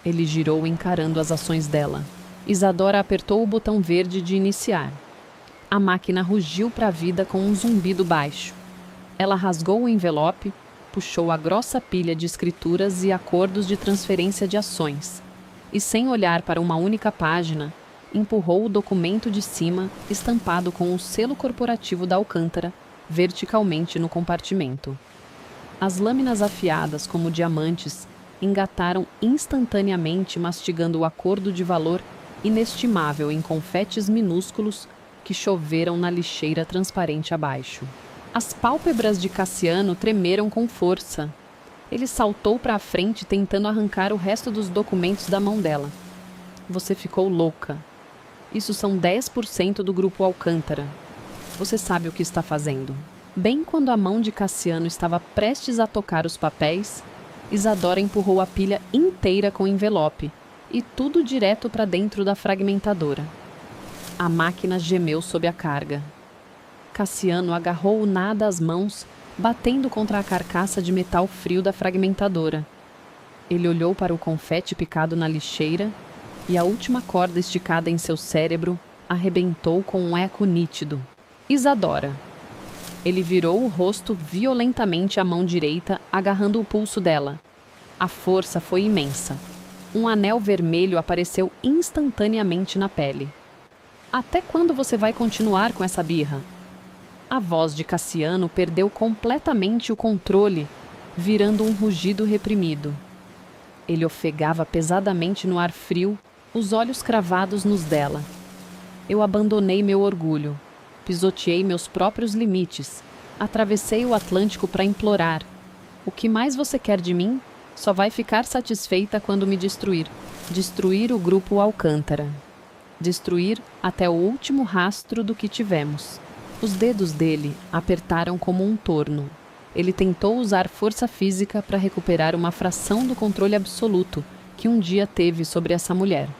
Ele girou encarando as ações dela. Isadora apertou o botão verde de iniciar. A máquina rugiu para a vida com um zumbido baixo. Ela rasgou o envelope, puxou a grossa pilha de escrituras e acordos de transferência de ações, e sem olhar para uma única página, empurrou o documento de cima, estampado com o selo corporativo da Alcântara, verticalmente no compartimento. As lâminas afiadas como diamantes engataram instantaneamente, mastigando o acordo de valor inestimável em confetes minúsculos que choveram na lixeira transparente abaixo. As pálpebras de Cassiano tremeram com força. Ele saltou para a frente tentando arrancar o resto dos documentos da mão dela. Você ficou louca. Isso são 10% do Grupo Alcântara. Você sabe o que está fazendo. Bem quando a mão de Cassiano estava prestes a tocar os papéis, Isadora empurrou a pilha inteira com envelope e tudo direto para dentro da fragmentadora. A máquina gemeu sob a carga. Cassiano agarrou o nada às mãos, batendo contra a carcaça de metal frio da fragmentadora. Ele olhou para o confete picado na lixeira e a última corda esticada em seu cérebro arrebentou com um eco nítido. Isadora. Ele virou o rosto violentamente à mão direita, agarrando o pulso dela. A força foi imensa. Um anel vermelho apareceu instantaneamente na pele. Até quando você vai continuar com essa birra? A voz de Cassiano perdeu completamente o controle, virando um rugido reprimido. Ele ofegava pesadamente no ar frio, os olhos cravados nos dela. Eu abandonei meu orgulho, pisoteei meus próprios limites, atravessei o Atlântico para implorar. O que mais você quer de mim? Só vai ficar satisfeita quando me destruir. Destruir o Grupo Alcântara. Destruir até o último rastro do que tivemos. Os dedos dele apertaram como um torno. Ele tentou usar força física para recuperar uma fração do controle absoluto que um dia teve sobre essa mulher.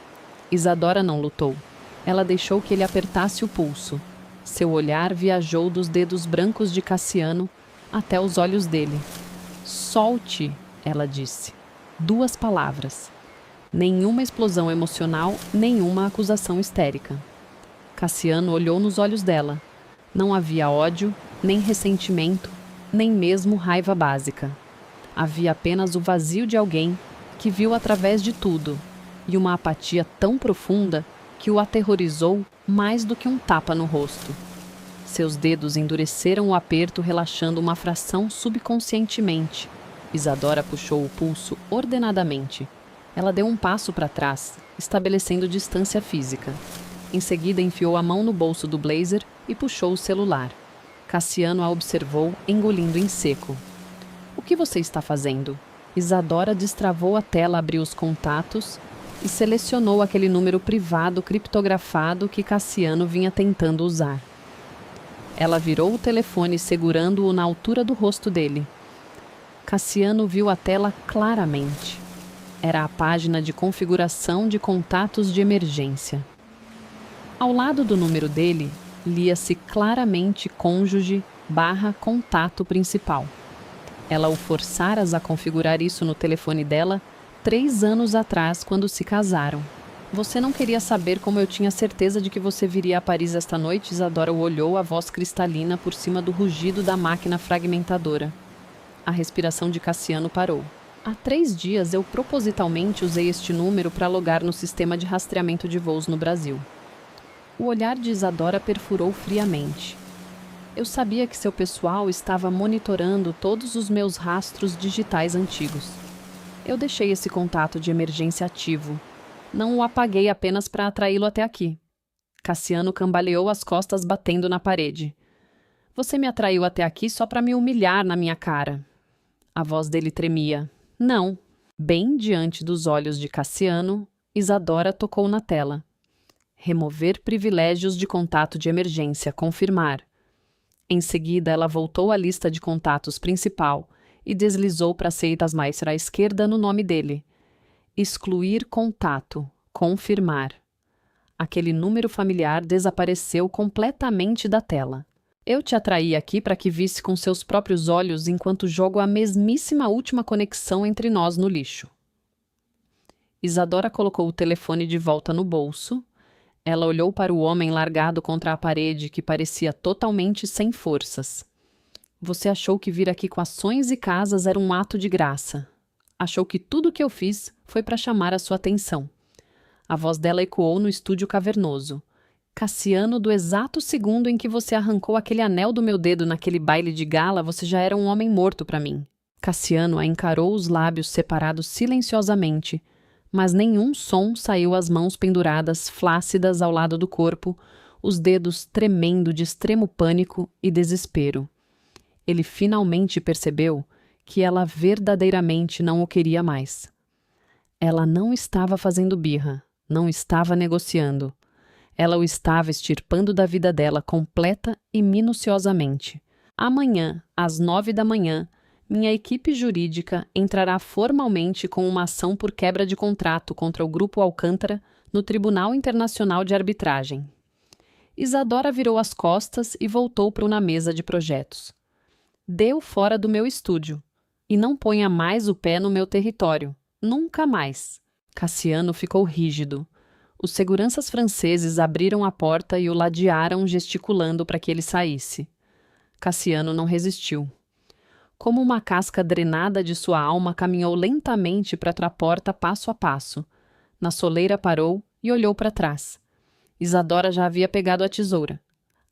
Isadora não lutou. Ela deixou que ele apertasse o pulso. Seu olhar viajou dos dedos brancos de Cassiano até os olhos dele. Solte, ela disse. 2 palavras. Nenhuma explosão emocional, nenhuma acusação histérica. Cassiano olhou nos olhos dela. Não havia ódio, nem ressentimento, nem mesmo raiva básica. Havia apenas o vazio de alguém que viu através de tudo, e uma apatia tão profunda que o aterrorizou mais do que um tapa no rosto. Seus dedos endureceram o aperto, relaxando uma fração subconscientemente. Isadora puxou o pulso ordenadamente. Ela deu um passo para trás, estabelecendo distância física. Em seguida, enfiou a mão no bolso do blazer e puxou o celular. Cassiano a observou, engolindo em seco. O que você está fazendo? Isadora destravou a tela, abriu os contatos e selecionou aquele número privado criptografado que Cassiano vinha tentando usar. Ela virou o telefone segurando-o na altura do rosto dele. Cassiano viu a tela claramente. Era a página de configuração de contatos de emergência. Ao lado do número dele, lia-se claramente cônjuge/contato principal. Ela o forçara a configurar isso no telefone dela 3 anos atrás, quando se casaram. Você não queria saber como eu tinha certeza de que você viria a Paris esta noite? Isadora o olhou, a voz cristalina por cima do rugido da máquina fragmentadora. A respiração de Cassiano parou. Há 3 dias eu propositalmente usei este número para logar no sistema de rastreamento de voos no Brasil. O olhar de Isadora perfurou friamente. Eu sabia que seu pessoal estava monitorando todos os meus rastros digitais antigos. Eu deixei esse contato de emergência ativo. Não o apaguei apenas para atraí-lo até aqui. Cassiano cambaleou as costas batendo na parede. Você me atraiu até aqui só para me humilhar na minha cara. A voz dele tremia. Não. Bem diante dos olhos de Cassiano, Isadora tocou na tela. Remover privilégios de contato de emergência, confirmar. Em seguida, ela voltou à lista de contatos principal e deslizou para seitas mais à esquerda no nome dele. Excluir contato, confirmar. Aquele número familiar desapareceu completamente da tela. Eu te atraí aqui para que visse com seus próprios olhos enquanto jogo a mesmíssima última conexão entre nós no lixo. Isadora colocou o telefone de volta no bolso. Ela olhou para o homem largado contra a parede que parecia totalmente sem forças. Você achou que vir aqui com ações e casas era um ato de graça. Achou que tudo o que eu fiz foi para chamar a sua atenção. A voz dela ecoou no estúdio cavernoso. Cassiano, do exato segundo em que você arrancou aquele anel do meu dedo naquele baile de gala, você já era um homem morto para mim. Cassiano a encarou, os lábios separados silenciosamente, mas nenhum som saiu, as mãos penduradas, flácidas ao lado do corpo, os dedos tremendo de extremo pânico e desespero. Ele finalmente percebeu que ela verdadeiramente não o queria mais. Ela não estava fazendo birra, não estava negociando. Ela o estava extirpando da vida dela completa e minuciosamente. Amanhã, às 9 da manhã, minha equipe jurídica entrará formalmente com uma ação por quebra de contrato contra o Grupo Alcântara no Tribunal Internacional de Arbitragem. Isadora virou as costas e voltou para uma mesa de projetos. Deu fora do meu estúdio. E não ponha mais o pé no meu território. Nunca mais. Cassiano ficou rígido. Os seguranças franceses abriram a porta e o ladearam, gesticulando para que ele saísse. Cassiano não resistiu. Como uma casca drenada de sua alma, caminhou lentamente para a porta passo a passo. Na soleira parou e olhou para trás. Isadora já havia pegado a tesoura.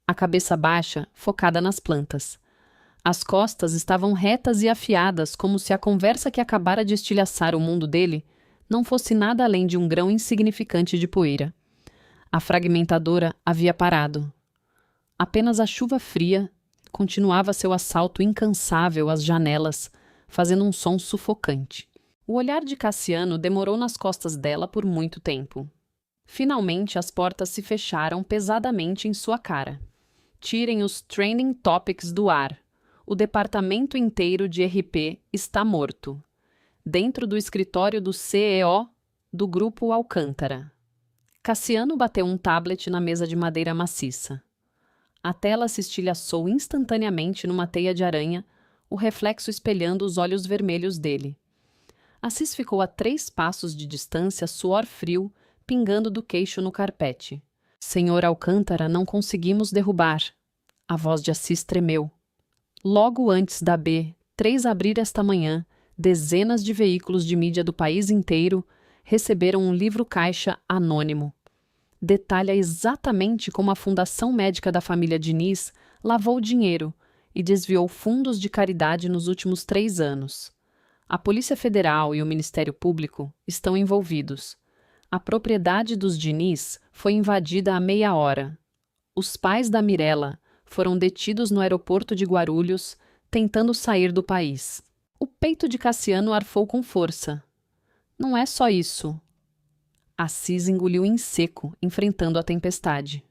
A cabeça baixa, focada nas plantas. As costas estavam retas e afiadas, como se a conversa que acabara de estilhaçar o mundo dele não fosse nada além de um grão insignificante de poeira. A fragmentadora havia parado. Apenas a chuva fria continuava seu assalto incansável às janelas, fazendo um som sufocante. O olhar de Cassiano demorou nas costas dela por muito tempo. Finalmente as portas se fecharam pesadamente em sua cara. Tirem os training topics do ar. O departamento inteiro de RP está morto. Dentro do escritório do CEO do Grupo Alcântara. Cassiano bateu um tablet na mesa de madeira maciça. A tela se estilhaçou instantaneamente numa teia de aranha, o reflexo espelhando os olhos vermelhos dele. Assis ficou a 3 passos de distância, suor frio, pingando do queixo no carpete. Senhor Alcântara, não conseguimos derrubar. A voz de Assis tremeu. Logo antes da B3 abrir esta manhã, dezenas de veículos de mídia do país inteiro receberam um livro-caixa anônimo. Detalha exatamente como a Fundação Médica da família Diniz lavou dinheiro e desviou fundos de caridade nos últimos 3 anos. A Polícia Federal e o Ministério Público estão envolvidos. A propriedade dos Diniz foi invadida há meia hora. Os pais da Mirella foram detidos no aeroporto de Guarulhos, tentando sair do país. O peito de Cassiano arfou com força. Não é só isso. Assis engoliu em seco, enfrentando a tempestade.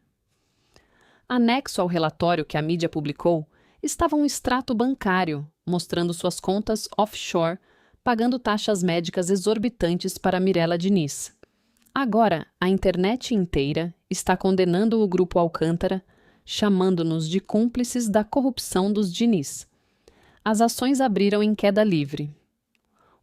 Anexo ao relatório que a mídia publicou, estava um extrato bancário, mostrando suas contas offshore, pagando taxas médicas exorbitantes para Mirella Diniz. Agora, a internet inteira está condenando o Grupo Alcântara, chamando-nos de cúmplices da corrupção dos Diniz. As ações abriram em queda livre.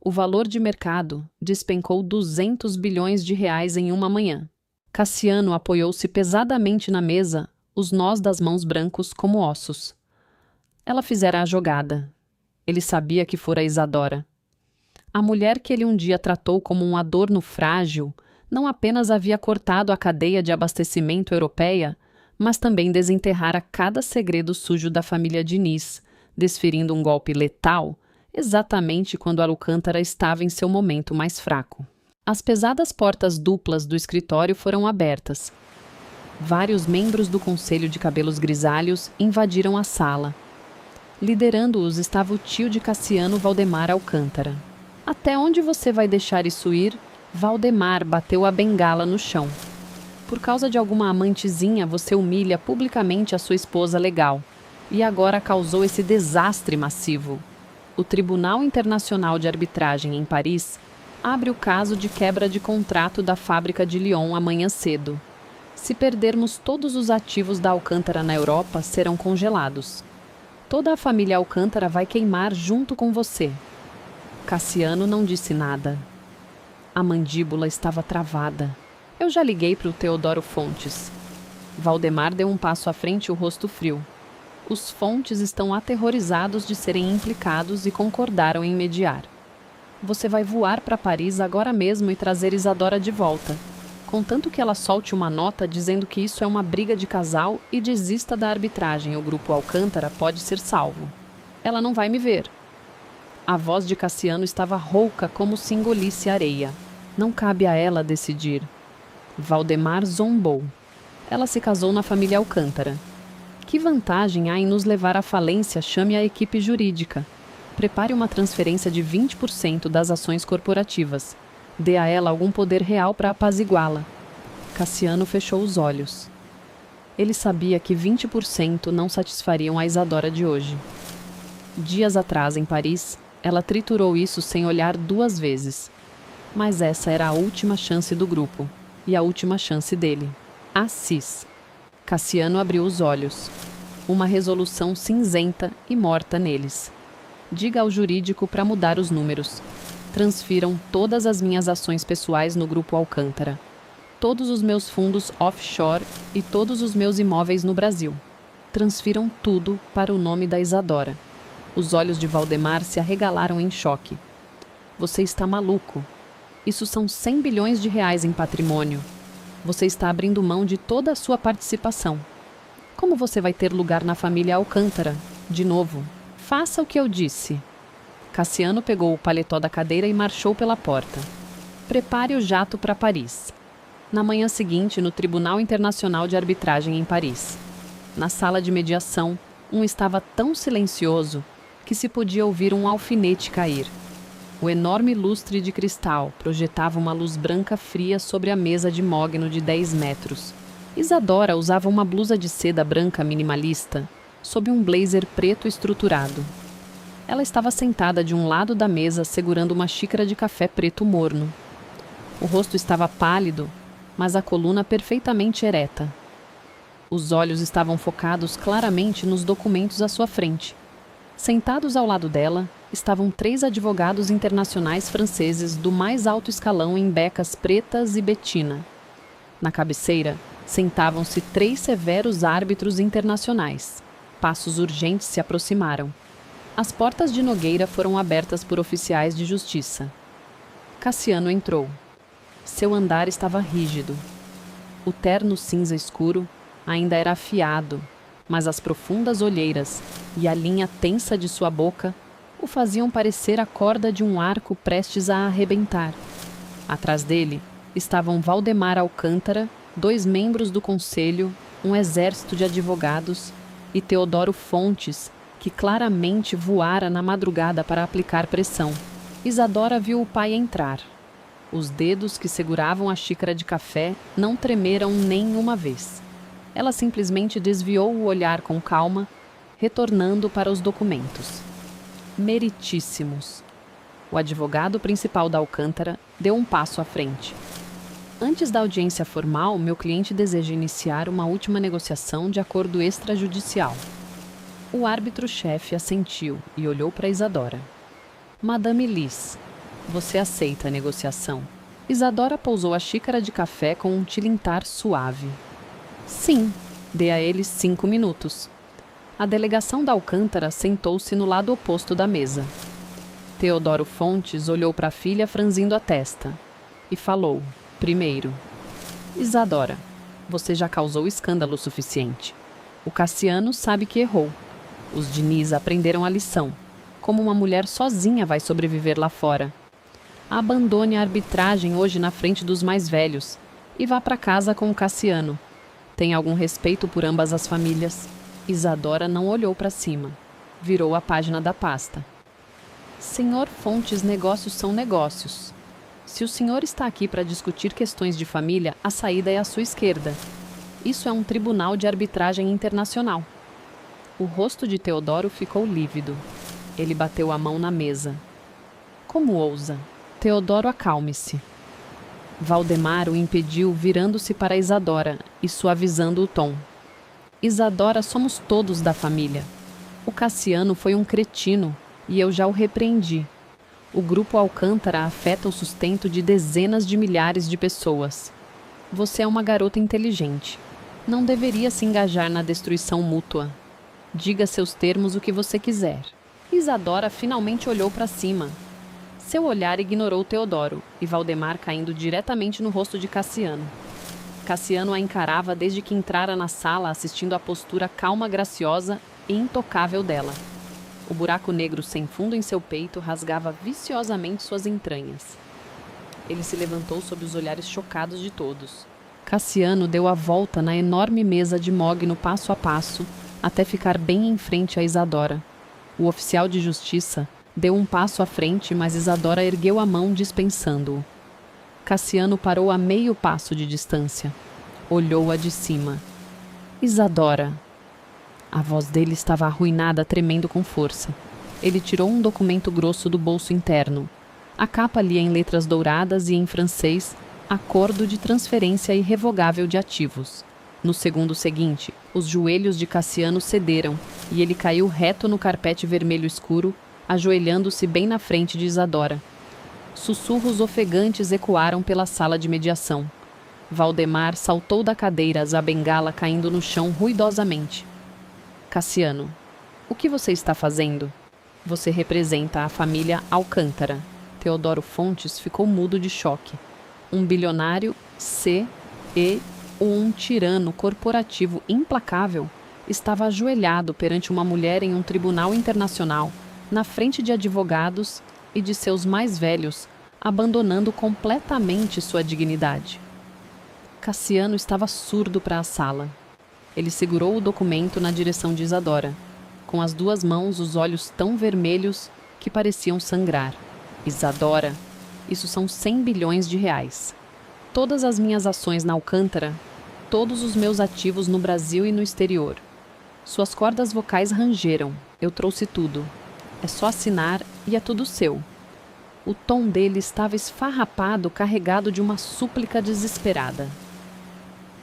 O valor de mercado despencou 200 bilhões de reais em uma manhã. Cassiano apoiou-se pesadamente na mesa, os nós das mãos brancos como ossos. Ela fizera a jogada. Ele sabia que fora Isadora. A mulher que ele um dia tratou como um adorno frágil não apenas havia cortado a cadeia de abastecimento europeia, mas também desenterrara cada segredo sujo da família Diniz, desferindo um golpe letal exatamente quando Alcântara estava em seu momento mais fraco. As pesadas portas duplas do escritório foram abertas. Vários membros do conselho de cabelos grisalhos invadiram a sala. Liderando-os estava o tio de Cassiano, Valdemar Alcântara. Até onde você vai deixar isso ir? Valdemar bateu a bengala no chão. Por causa de alguma amantezinha, você humilha publicamente a sua esposa legal. E agora causou esse desastre massivo. O Tribunal Internacional de Arbitragem em Paris abre o caso de quebra de contrato da fábrica de Lyon amanhã cedo. Se perdermos todos os ativos da Alcântara na Europa, serão congelados. Toda a família Alcântara vai queimar junto com você. Cassiano não disse nada. A mandíbula estava travada. Eu já liguei para o Teodoro Fontes. Valdemar deu um passo à frente, o rosto frio. Os Fontes estão aterrorizados de serem implicados e concordaram em mediar. Você vai voar para Paris agora mesmo e trazer Isadora de volta, contanto que ela solte uma nota dizendo que isso é uma briga de casal e desista da arbitragem. O grupo Alcântara pode ser salvo. Ela não vai me ver. A voz de Cassiano estava rouca como se engolisse areia. Não cabe a ela decidir. Valdemar zombou. Ela se casou na família Alcântara. Que vantagem há em nos levar à falência? Chame a equipe jurídica. Prepare uma transferência de 20% das ações corporativas. Dê a ela algum poder real para apaziguá-la. Cassiano fechou os olhos. Ele sabia que 20% não satisfariam a Isadora de hoje. Dias atrás, em Paris, ela triturou isso sem olhar 2 vezes. Mas essa era a última chance do grupo. E a última chance dele. Assis. Cassiano abriu os olhos. Uma resolução cinzenta e morta neles. Diga ao jurídico para mudar os números. Transfiram todas as minhas ações pessoais no grupo Alcântara. Todos os meus fundos offshore e todos os meus imóveis no Brasil. Transfiram tudo para o nome da Isadora. Os olhos de Valdemar se arregalaram em choque. Você está maluco. Isso são 100 bilhões de reais em patrimônio. Você está abrindo mão de toda a sua participação. Como você vai ter lugar na família Alcântara? De novo, faça o que eu disse. Cassiano pegou o paletó da cadeira e marchou pela porta. Prepare o jato para Paris. Na manhã seguinte, no Tribunal Internacional de Arbitragem em Paris. Na sala de mediação, estava tão silencioso que se podia ouvir um alfinete cair. O enorme lustre de cristal projetava uma luz branca fria sobre a mesa de mogno de 10 metros. Isadora usava uma blusa de seda branca minimalista, sob um blazer preto estruturado. Ela estava sentada de um lado da mesa segurando uma xícara de café preto morno. O rosto estava pálido, mas a coluna perfeitamente ereta. Os olhos estavam focados claramente nos documentos à sua frente. Sentados ao lado dela, estavam 3 advogados internacionais franceses do mais alto escalão em becas pretas e betina. Na cabeceira, sentavam-se 3 severos árbitros internacionais. Passos urgentes se aproximaram. As portas de Nogueira foram abertas por oficiais de justiça. Cassiano entrou. Seu andar estava rígido. O terno cinza escuro ainda era afiado, mas as profundas olheiras e a linha tensa de sua boca o faziam parecer a corda de um arco prestes a arrebentar. Atrás dele estavam Valdemar Alcântara, 2 membros do conselho, um exército de advogados e Teodoro Fontes, que claramente voara na madrugada para aplicar pressão. Isadora viu o pai entrar. Os dedos que seguravam a xícara de café não tremeram nem uma vez. Ela simplesmente desviou o olhar com calma, retornando para os documentos. Meritíssimos. O advogado principal da Alcântara deu um passo à frente. Antes da audiência formal, meu cliente deseja iniciar uma última negociação de acordo extrajudicial. O árbitro-chefe assentiu e olhou para Isadora. Madame Liz, Você aceita a negociação? Isadora pousou a xícara de café com um tilintar suave. Sim, dê a ele 5 minutos. A delegação da Alcântara sentou-se no lado oposto da mesa. Teodoro Fontes olhou para a filha franzindo a testa e falou, primeiro: Isadora, você já causou escândalo suficiente. O Cassiano sabe que errou. Os Diniz aprenderam a lição. Como uma mulher sozinha vai sobreviver lá fora. Abandone a arbitragem hoje na frente dos mais velhos e vá para casa com o Cassiano. Tenha algum respeito por ambas as famílias. Isadora não olhou para cima. Virou a página da pasta. Senhor Fontes, negócios são negócios. Se o senhor está aqui para discutir questões de família, a saída é à sua esquerda. Isso é um tribunal de arbitragem internacional. O rosto de Teodoro ficou lívido. Ele bateu a mão na mesa. Como ousa? Teodoro, acalme-se. Valdemar o impediu, virando-se para Isadora e suavizando o tom. Isadora, somos todos da família. O Cassiano foi um cretino e eu já o repreendi. O grupo Alcântara afeta o sustento de dezenas de milhares de pessoas. Você é uma garota inteligente. Não deveria se engajar na destruição mútua. Diga seus termos o que você quiser. Isadora finalmente olhou para cima. Seu olhar ignorou Teodoro e Valdemar caindo diretamente no rosto de Cassiano. Cassiano a encarava desde que entrara na sala, assistindo à postura calma, graciosa e intocável dela. O buraco negro sem fundo em seu peito rasgava viciosamente suas entranhas. Ele se levantou sob os olhares chocados de todos. Cassiano deu a volta na enorme mesa de mogno passo a passo, até ficar bem em frente a Isadora. O oficial de justiça deu um passo à frente, mas Isadora ergueu a mão dispensando-o. Cassiano parou a meio passo de distância. Olhou-a de cima. Isadora. A voz dele estava arruinada, tremendo com força. Ele tirou um documento grosso do bolso interno. A capa lia em letras douradas e em francês: Acordo de transferência irrevogável de ativos. No segundo seguinte, os joelhos de Cassiano cederam e ele caiu reto no carpete vermelho escuro, ajoelhando-se bem na frente de Isadora. Sussurros ofegantes ecoaram pela sala de mediação. Valdemar saltou da cadeira, a bengala caindo no chão ruidosamente. Cassiano, o que você está fazendo? Você representa a família Alcântara. Teodoro Fontes ficou mudo de choque. Um bilionário, um tirano corporativo implacável, estava ajoelhado perante uma mulher em um tribunal internacional, na frente de advogados e de seus mais velhos, abandonando completamente sua dignidade. Cassiano estava surdo para a sala. Ele segurou o documento na direção de Isadora, com as duas mãos os olhos tão vermelhos que pareciam sangrar. Isadora, isso são 100 bilhões de reais. Todas as minhas ações na Alcântara, todos os meus ativos no Brasil e no exterior. Suas cordas vocais rangeram. Eu trouxe tudo. É só assinar e é tudo seu. O tom dele estava esfarrapado, carregado de uma súplica desesperada.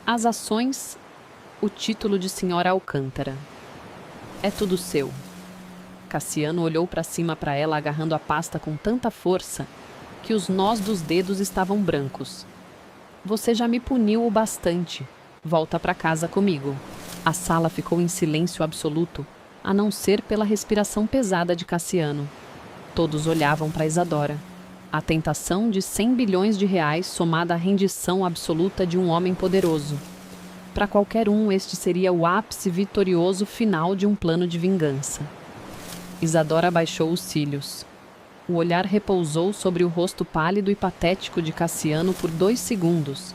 As ações, o título de senhora Alcântara. É tudo seu. Cassiano olhou para cima para ela, agarrando a pasta com tanta força que os nós dos dedos estavam brancos. Você já me puniu o bastante. Volta para casa comigo. A sala ficou em silêncio absoluto, a não ser pela respiração pesada de Cassiano. Todos olhavam para Isadora. A tentação de 100 bilhões de reais somada à rendição absoluta de um homem poderoso. Para qualquer um, este seria o ápice vitorioso final de um plano de vingança. Isadora baixou os cílios. O olhar repousou sobre o rosto pálido e patético de Cassiano por 2 segundos.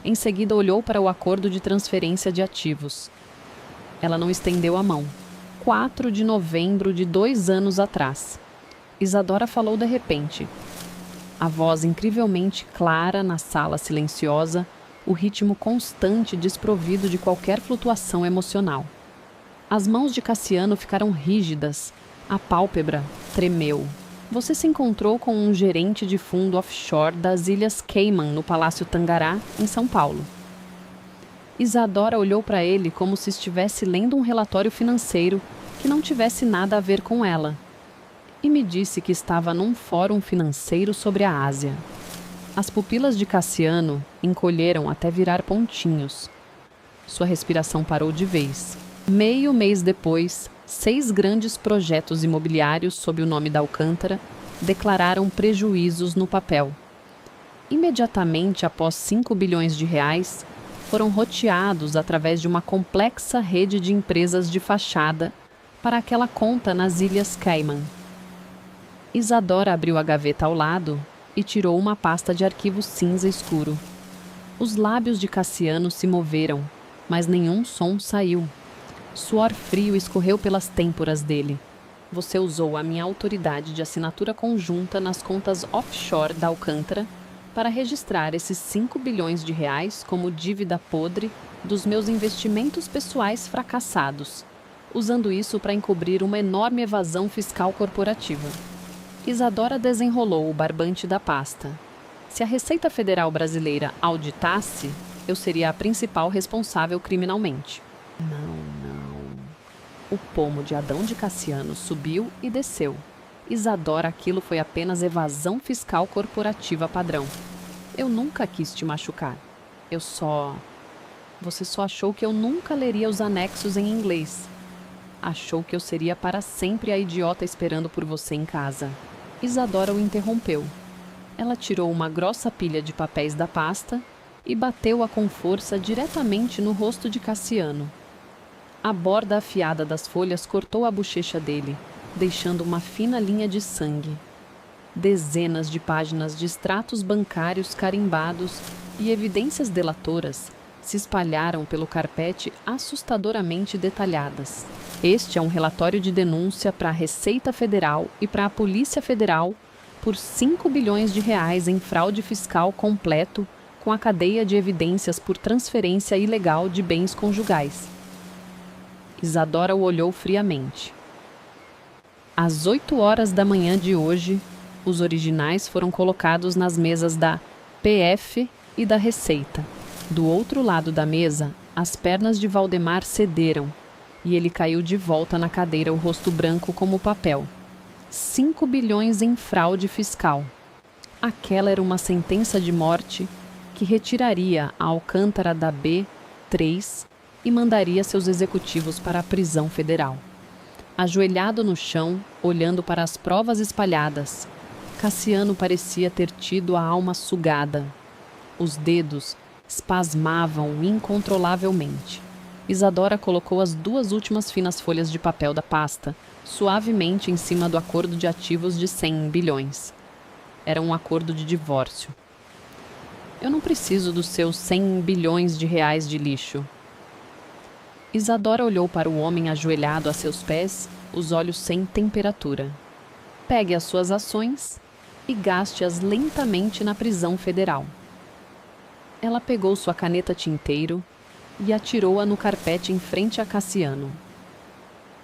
Em seguida olhou para o acordo de transferência de ativos. Ela não estendeu a mão. 4 de novembro de 2 anos atrás. Isadora falou de repente. A voz incrivelmente clara na sala silenciosa, o ritmo constante desprovido de qualquer flutuação emocional. As mãos de Cassiano ficaram rígidas, a pálpebra tremeu. Você se encontrou com um gerente de fundo offshore das Ilhas Cayman, no Palácio Tangará, em São Paulo. Isadora olhou para ele como se estivesse lendo um relatório financeiro que não tivesse nada a ver com ela. e me disse que estava num fórum financeiro sobre a Ásia. As pupilas de Cassiano encolheram até virar pontinhos. Sua respiração parou de vez. Meio mês depois, 6 grandes projetos imobiliários sob o nome da Alcântara declararam prejuízos no papel. Imediatamente após 5 bilhões de reais, foram roteados através de uma complexa rede de empresas de fachada para aquela conta nas Ilhas Cayman. Isadora abriu a gaveta ao lado e tirou uma pasta de arquivo cinza escuro. Os lábios de Cassiano se moveram, mas nenhum som saiu. Suor frio escorreu pelas têmporas dele. Você usou a minha autoridade de assinatura conjunta nas contas offshore da Alcântara para registrar esses 5 bilhões de reais como dívida podre dos meus investimentos pessoais fracassados, usando isso para encobrir uma enorme evasão fiscal corporativa. Isadora desenrolou o barbante da pasta. Se a Receita Federal brasileira auditasse, eu seria a principal responsável criminalmente. Não. O pomo de Adão de Cassiano subiu e desceu. Isadora, aquilo foi apenas evasão fiscal corporativa padrão. Eu nunca quis te machucar. Você só achou que eu nunca leria os anexos em inglês. Achou que eu seria para sempre a idiota esperando por você em casa. Isadora o interrompeu. Ela tirou uma grossa pilha de papéis da pasta e bateu-a com força diretamente no rosto de Cassiano. A borda afiada das folhas cortou a bochecha dele, deixando uma fina linha de sangue. Dezenas de páginas de extratos bancários carimbados e evidências delatoras se espalharam pelo carpete assustadoramente detalhadas. Este é um relatório de denúncia para a Receita Federal e para a Polícia Federal por 5 bilhões de reais em fraude fiscal completo com a cadeia de evidências por transferência ilegal de bens conjugais. Isadora o olhou friamente. Às 8 horas da manhã de hoje, os originais foram colocados nas mesas da PF e da Receita. Do outro lado da mesa, as pernas de Valdemar cederam e ele caiu de volta na cadeira, o rosto branco como papel. 5 bilhões em fraude fiscal. Aquela era uma sentença de morte que retiraria a Alcântara da B3 e mandaria seus executivos para a prisão federal. Ajoelhado no chão, olhando para as provas espalhadas, Cassiano parecia ter tido a alma sugada. Os dedos espasmavam incontrolavelmente. Isadora colocou as 2 últimas finas folhas de papel da pasta suavemente em cima do acordo de ativos de 100 bilhões. Era um acordo de divórcio. Eu não preciso dos seus 100 bilhões de reais de lixo. Isadora olhou para o homem ajoelhado a seus pés, os olhos sem temperatura. Pegue as suas ações e gaste-as lentamente na prisão federal. Ela pegou sua caneta tinteiro e atirou-a no carpete em frente a Cassiano.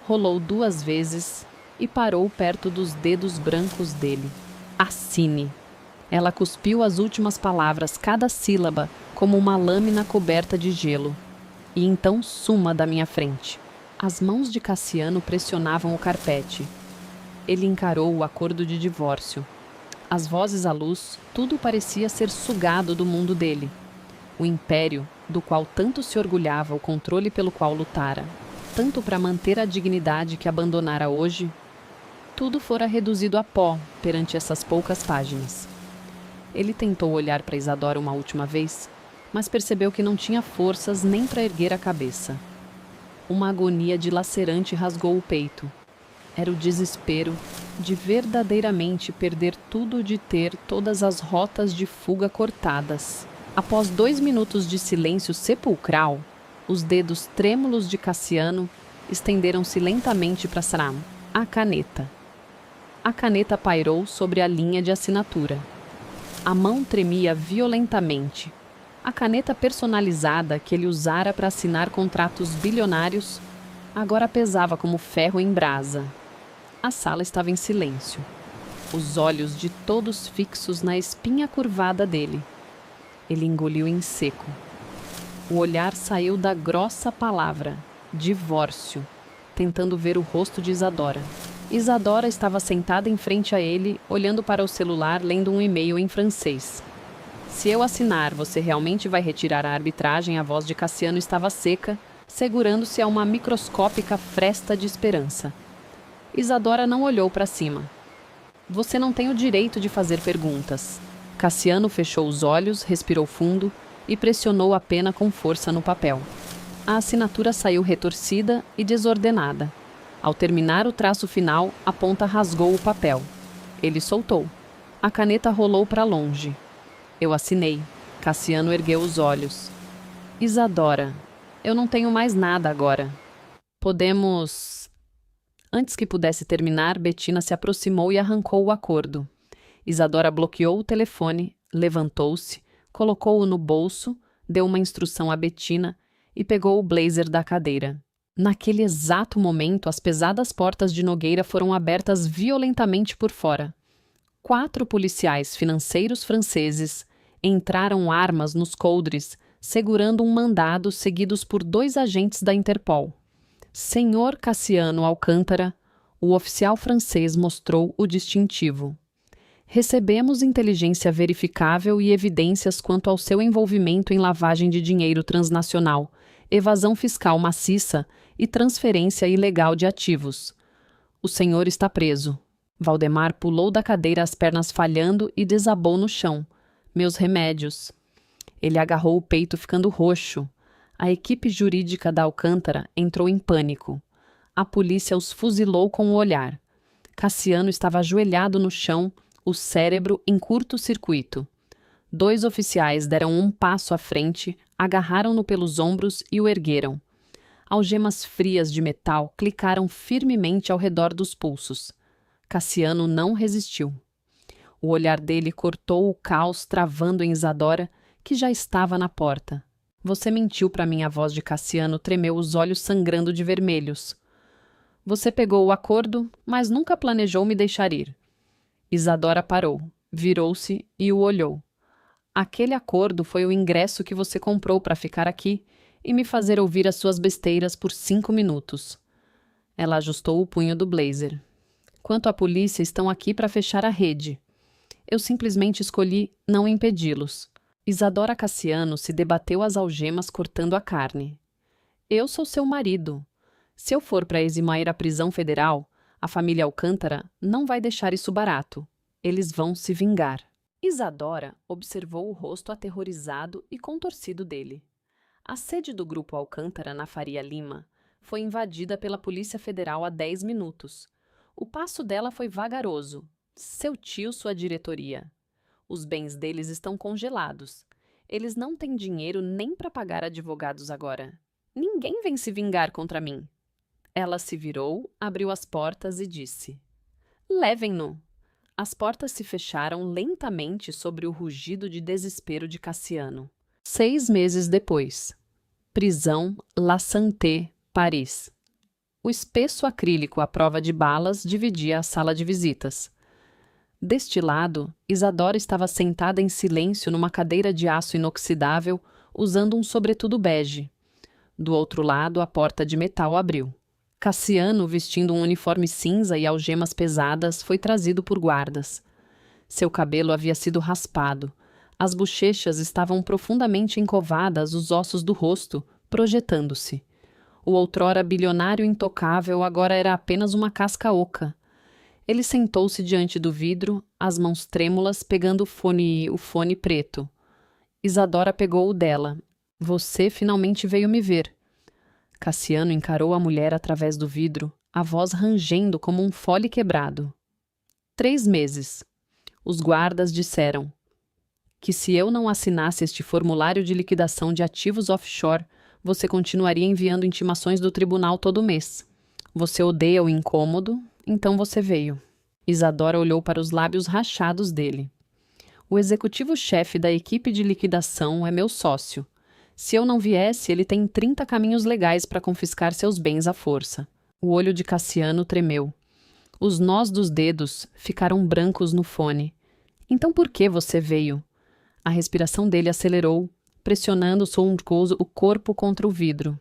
Rolou 2 vezes e parou perto dos dedos brancos dele. Assine. Ela cuspiu as últimas palavras, cada sílaba, como uma lâmina coberta de gelo. E então suma da minha frente. As mãos de Cassiano pressionavam o carpete. Ele encarou o acordo de divórcio. As vozes à luz, tudo parecia ser sugado do mundo dele. O império, do qual tanto se orgulhava, o controle pelo qual lutara, tanto para manter a dignidade que abandonara hoje, tudo fora reduzido a pó perante essas poucas páginas. Ele tentou olhar para Isadora uma última vez, mas percebeu que não tinha forças nem para erguer a cabeça. Uma agonia dilacerante rasgou o peito. Era o desespero de verdadeiramente perder tudo, de ter todas as rotas de fuga cortadas. Após 2 minutos de silêncio sepulcral, os dedos trêmulos de Cassiano estenderam-se lentamente para Saram, a caneta. A caneta pairou sobre a linha de assinatura. A mão tremia violentamente. A caneta personalizada que ele usara para assinar contratos bilionários agora pesava como ferro em brasa. A sala estava em silêncio. Os olhos de todos fixos na espinha curvada dele. Ele engoliu em seco. O olhar saiu da grossa palavra, divórcio, tentando ver o rosto de Isadora. Isadora estava sentada em frente a ele, olhando para o celular, lendo um e-mail em francês. Se eu assinar, você realmente vai retirar a arbitragem? A voz de Cassiano estava seca, segurando-se a uma microscópica fresta de esperança. Isadora não olhou para cima. Você não tem o direito de fazer perguntas. Cassiano fechou os olhos, respirou fundo e pressionou a pena com força no papel. A assinatura saiu retorcida e desordenada. Ao terminar o traço final, a ponta rasgou o papel. Ele soltou. A caneta rolou para longe. Eu assinei. Cassiano ergueu os olhos. Isadora, eu não tenho mais nada agora. Podemos... Antes que pudesse terminar, Bettina se aproximou e arrancou o acordo. Isadora bloqueou o telefone, levantou-se, colocou-o no bolso, deu uma instrução a Bettina e pegou o blazer da cadeira. Naquele exato momento, as pesadas portas de Nogueira foram abertas violentamente por fora. 4 policiais financeiros franceses entraram armas nos coldres, segurando um mandado, seguidos por 2 agentes da Interpol. Senhor Cassiano Alcântara, o oficial francês mostrou o distintivo. Recebemos inteligência verificável e evidências quanto ao seu envolvimento em lavagem de dinheiro transnacional, evasão fiscal maciça e transferência ilegal de ativos. O senhor está preso. Valdemar pulou da cadeira, as pernas falhando, e desabou no chão. Meus remédios. Ele agarrou o peito, ficando roxo. A equipe jurídica da Alcântara entrou em pânico. A polícia os fuzilou com o olhar. Cassiano estava ajoelhado no chão, o cérebro em curto-circuito. 2 oficiais deram um passo à frente, agarraram-no pelos ombros e o ergueram. Algemas frias de metal clicaram firmemente ao redor dos pulsos. Cassiano não resistiu. O olhar dele cortou o caos, travando em Isadora, que já estava na porta. Você mentiu para mim, a voz de Cassiano tremeu, os olhos sangrando de vermelhos. Você pegou o acordo, mas nunca planejou me deixar ir. Isadora parou, virou-se e o olhou. Aquele acordo foi o ingresso que você comprou para ficar aqui e me fazer ouvir as suas besteiras por 5 minutos. Ela ajustou o punho do blazer. Quanto à polícia, estão aqui para fechar a rede. Eu simplesmente escolhi não impedi-los. Isadora Cassiano se debateu as algemas, cortando a carne. Eu sou seu marido. Se eu for para eximir a prisão federal, a família Alcântara não vai deixar isso barato. Eles vão se vingar. Isadora observou o rosto aterrorizado e contorcido dele. A sede do Grupo Alcântara, na Faria Lima, foi invadida pela Polícia Federal há 10 minutos. O passo dela foi vagaroso. Seu tio, sua diretoria. Os bens deles estão congelados. Eles não têm dinheiro nem para pagar advogados agora. Ninguém vem se vingar contra mim. Ela se virou, abriu as portas e disse: Levem-no. As portas se fecharam lentamente sobre o rugido de desespero de Cassiano. 6 meses depois. Prisão La Santé, Paris. O espesso acrílico à prova de balas dividia a sala de visitas. Deste lado, Isadora estava sentada em silêncio numa cadeira de aço inoxidável, usando um sobretudo bege. Do outro lado, a porta de metal abriu. Cassiano, vestindo um uniforme cinza e algemas pesadas, foi trazido por guardas. Seu cabelo havia sido raspado. As bochechas estavam profundamente encovadas, os ossos do rosto projetando-se. O outrora bilionário intocável agora era apenas uma casca oca. Ele sentou-se diante do vidro, as mãos trêmulas, pegando o fone preto. Isadora pegou o dela. Você finalmente veio me ver. Cassiano encarou a mulher através do vidro, a voz rangendo como um fole quebrado. 3 meses. Os guardas disseram que se eu não assinasse este formulário de liquidação de ativos offshore, você continuaria enviando intimações do tribunal todo mês. Você odeia o incômodo, então você veio. Isadora olhou para os lábios rachados dele. O executivo-chefe da equipe de liquidação é meu sócio. Se eu não viesse, ele tem 30 caminhos legais para confiscar seus bens à força. O olho de Cassiano tremeu. Os nós dos dedos ficaram brancos no fone. Então por que você veio? A respiração dele acelerou, pressionando o corpo contra o vidro.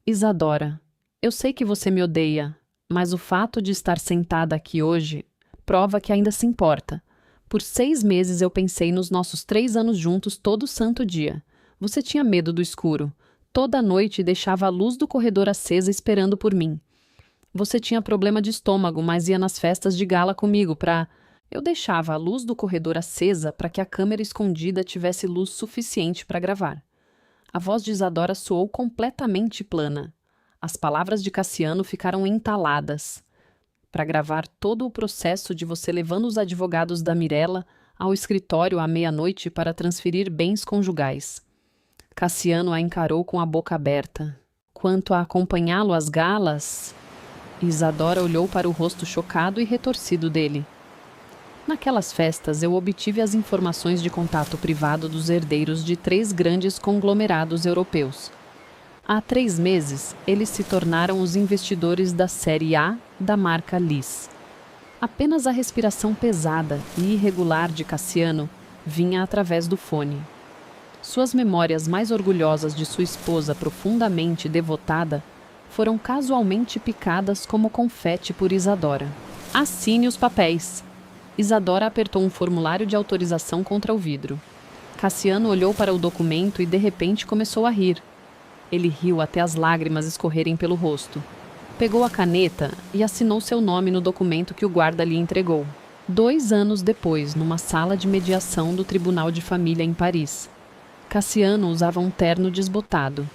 Isadora, eu sei que você me odeia, mas o fato de estar sentada aqui hoje prova que ainda se importa. Por 6 meses eu pensei nos nossos 3 anos juntos todo santo dia. Você tinha medo do escuro. Toda noite deixava a luz do corredor acesa esperando por mim. Você tinha problema de estômago, mas ia nas festas de gala comigo pra... Eu deixava a luz do corredor acesa para que a câmera escondida tivesse luz suficiente para gravar. A voz de Isadora soou completamente plana. As palavras de Cassiano ficaram entaladas. Para gravar todo o processo de você levando os advogados da Mirella ao escritório à meia-noite para transferir bens conjugais. Cassiano a encarou com a boca aberta. Quanto a acompanhá-lo às galas... Isadora olhou para o rosto chocado e retorcido dele. Naquelas festas, eu obtive as informações de contato privado dos herdeiros de 3 grandes conglomerados europeus. Há 3 meses, eles se tornaram os investidores da Série A da marca Lis. Apenas a respiração pesada e irregular de Cassiano vinha através do fone. Suas memórias mais orgulhosas de sua esposa profundamente devotada foram casualmente picadas como confete por Isadora. Assine os papéis. Isadora apertou um formulário de autorização contra o vidro. Cassiano olhou para o documento e de repente começou a rir. Ele riu até as lágrimas escorrerem pelo rosto. Pegou a caneta e assinou seu nome no documento que o guarda lhe entregou. 2 anos depois, numa sala de mediação do Tribunal de Família em Paris. Cassiano usava um terno desbotado.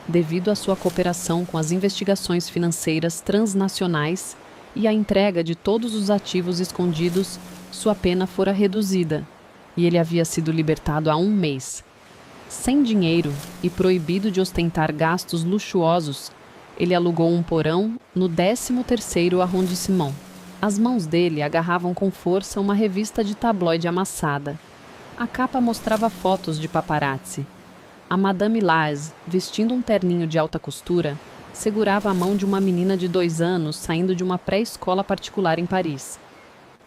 Devido à sua cooperação com as investigações financeiras transnacionais e à entrega de todos os ativos escondidos, sua pena fora reduzida, e ele havia sido libertado há 1 mês. Sem dinheiro e proibido de ostentar gastos luxuosos, ele alugou um porão no 13º arrondissement. As mãos dele agarravam com força uma revista de tabloide amassada. A capa mostrava fotos de paparazzi. A Madame Laz, vestindo um terninho de alta costura, segurava a mão de uma menina de 2 anos saindo de uma pré-escola particular em Paris.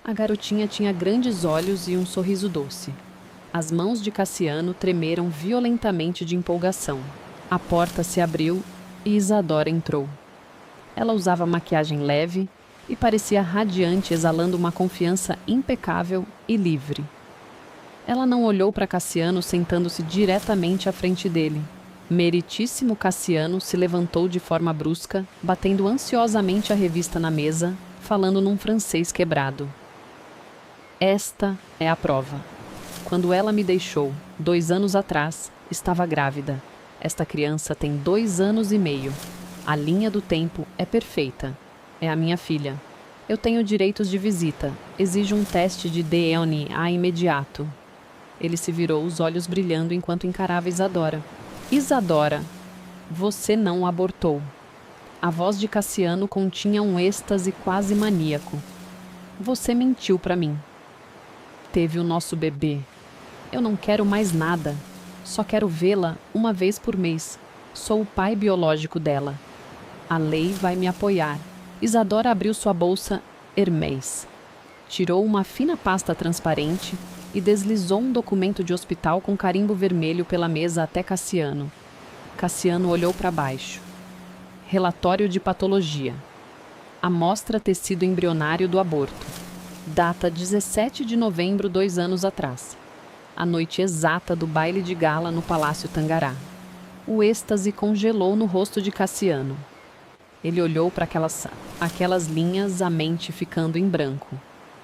A garotinha tinha grandes olhos e um sorriso doce. As mãos de Cassiano tremeram violentamente de empolgação. A porta se abriu e Isadora entrou. Ela usava maquiagem leve e parecia radiante, exalando uma confiança impecável e livre. Ela não olhou para Cassiano sentando-se diretamente à frente dele. Meritíssimo Cassiano se levantou de forma brusca, batendo ansiosamente a revista na mesa, falando num francês quebrado. Esta é a prova. Quando ela me deixou, 2 anos atrás, estava grávida. Esta criança tem 2 anos e meio. A linha do tempo é perfeita. É a minha filha. Eu tenho direitos de visita. Exijo um teste de DNA imediato. Ele se virou, os olhos brilhando enquanto encarava Isadora. Isadora, você não abortou. A voz de Cassiano continha um êxtase quase maníaco. Você mentiu para mim. Teve o nosso bebê. Eu não quero mais nada. Só quero vê-la 1 vez por mês. Sou o pai biológico dela. A lei vai me apoiar. Isadora abriu sua bolsa Hermès. Tirou uma fina pasta transparente e deslizou um documento de hospital com carimbo vermelho pela mesa até Cassiano. Cassiano olhou para baixo. Relatório de patologia. Amostra tecido embrionário do aborto. Data 17 de novembro, 2 anos atrás. A noite exata do baile de gala no Palácio Tangará. O êxtase congelou no rosto de Cassiano. Ele olhou para aquelas linhas, a mente ficando em branco.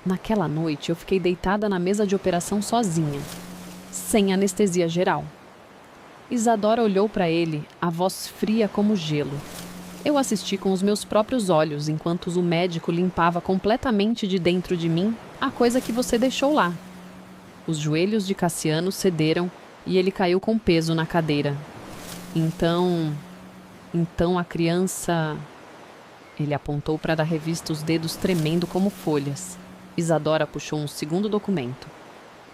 Naquela noite, eu fiquei deitada na mesa de operação sozinha, sem anestesia geral. Isadora olhou para ele, a voz fria como gelo. Eu assisti com os meus próprios olhos, enquanto o médico limpava completamente de dentro de mim a coisa que você deixou lá. Os joelhos de Cassiano cederam e ele caiu com peso na cadeira. Então a criança... Ele apontou para a revista, os dedos tremendo como folhas. Isadora puxou um segundo documento.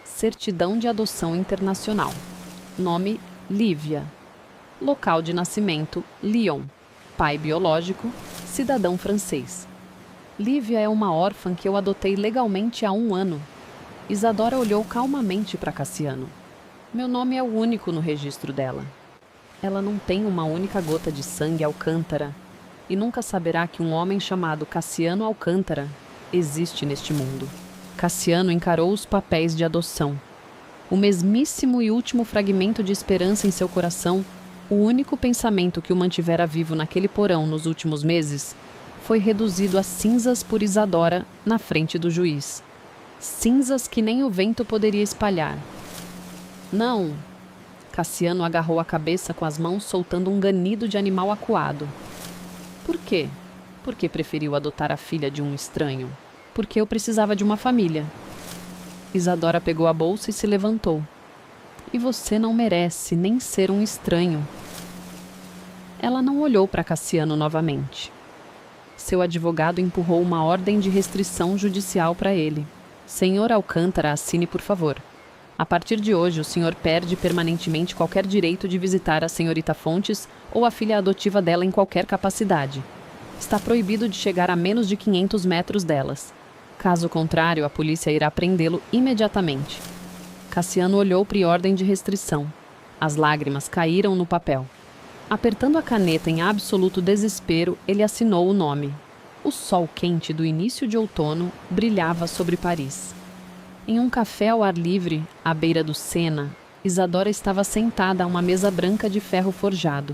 Certidão de adoção internacional. Nome, Lívia. Local de nascimento, Lyon. Pai biológico, cidadão francês. Lívia é uma órfã que eu adotei legalmente há 1 ano. Isadora olhou calmamente para Cassiano. Meu nome é o único no registro dela. Ela não tem uma única gota de sangue Alcântara. e nunca saberá que um homem chamado Cassiano Alcântara existe neste mundo. Cassiano encarou os papéis de adoção. O mesmíssimo e último fragmento de esperança em seu coração, o único pensamento que o mantivera vivo naquele porão nos últimos meses, foi reduzido a cinzas por Isadora na frente do juiz. Cinzas que nem o vento poderia espalhar. Não! Cassiano agarrou a cabeça com as mãos, soltando um ganido de animal acuado. Por quê? Porque preferiu adotar a filha de um estranho. Porque eu precisava de uma família. Isadora pegou a bolsa e se levantou. E você não merece nem ser um estranho. Ela não olhou para Cassiano novamente. Seu advogado empurrou uma ordem de restrição judicial para ele. Senhor Alcântara, assine, por favor. A partir de hoje, o senhor perde permanentemente qualquer direito de visitar a senhorita Fontes ou a filha adotiva dela em qualquer capacidade. Está proibido de chegar a menos de 500 metros delas. Caso contrário, a polícia irá prendê-lo imediatamente. Cassiano olhou para a ordem de restrição. As lágrimas caíram no papel. Apertando a caneta em absoluto desespero, ele assinou o nome. O sol quente do início de outono brilhava sobre Paris. Em um café ao ar livre, à beira do Sena, Isadora estava sentada a uma mesa branca de ferro forjado.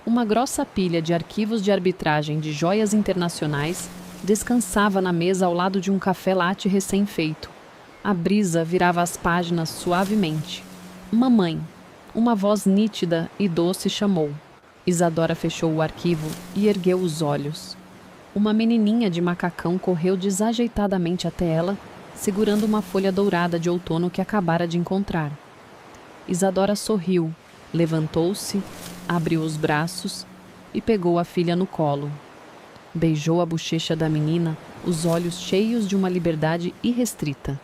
Uma grossa pilha de arquivos de arbitragem de joias internacionais descansava na mesa ao lado de um café latte recém-feito. A brisa virava as páginas suavemente. Mamãe! Uma voz nítida e doce chamou. Isadora fechou o arquivo e ergueu os olhos. Uma menininha de macacão correu desajeitadamente até ela, segurando uma folha dourada de outono que acabara de encontrar. Isadora sorriu, levantou-se, abriu os braços e pegou a filha no colo. Beijou a bochecha da menina, os olhos cheios de uma liberdade irrestrita.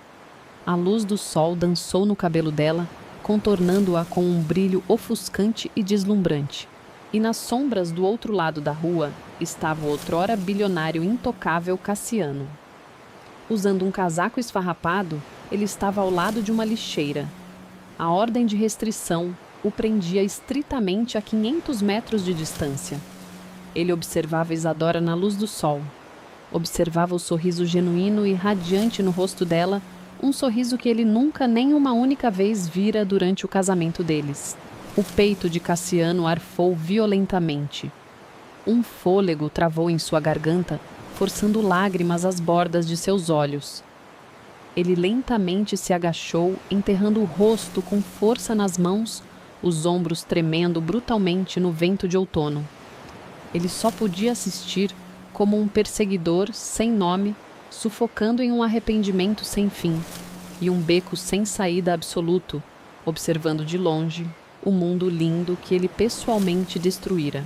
A luz do sol dançou no cabelo dela, contornando-a com um brilho ofuscante e deslumbrante. E nas sombras do outro lado da rua estava o outrora bilionário intocável Cassiano. Usando um casaco esfarrapado, ele estava ao lado de uma lixeira. A ordem de restrição o prendia estritamente a 500 metros de distância. Ele observava Isadora na luz do sol. Observava o sorriso genuíno e radiante no rosto dela, um sorriso que ele nunca nem uma única vez vira durante o casamento deles. O peito de Cassiano arfou violentamente. Um fôlego travou em sua garganta, forçando lágrimas às bordas de seus olhos. Ele lentamente se agachou, enterrando o rosto com força nas mãos, os ombros tremendo brutalmente no vento de outono. Ele só podia assistir como um perseguidor sem nome, sufocando em um arrependimento sem fim e um beco sem saída absoluto, observando de longe o mundo lindo que ele pessoalmente destruíra.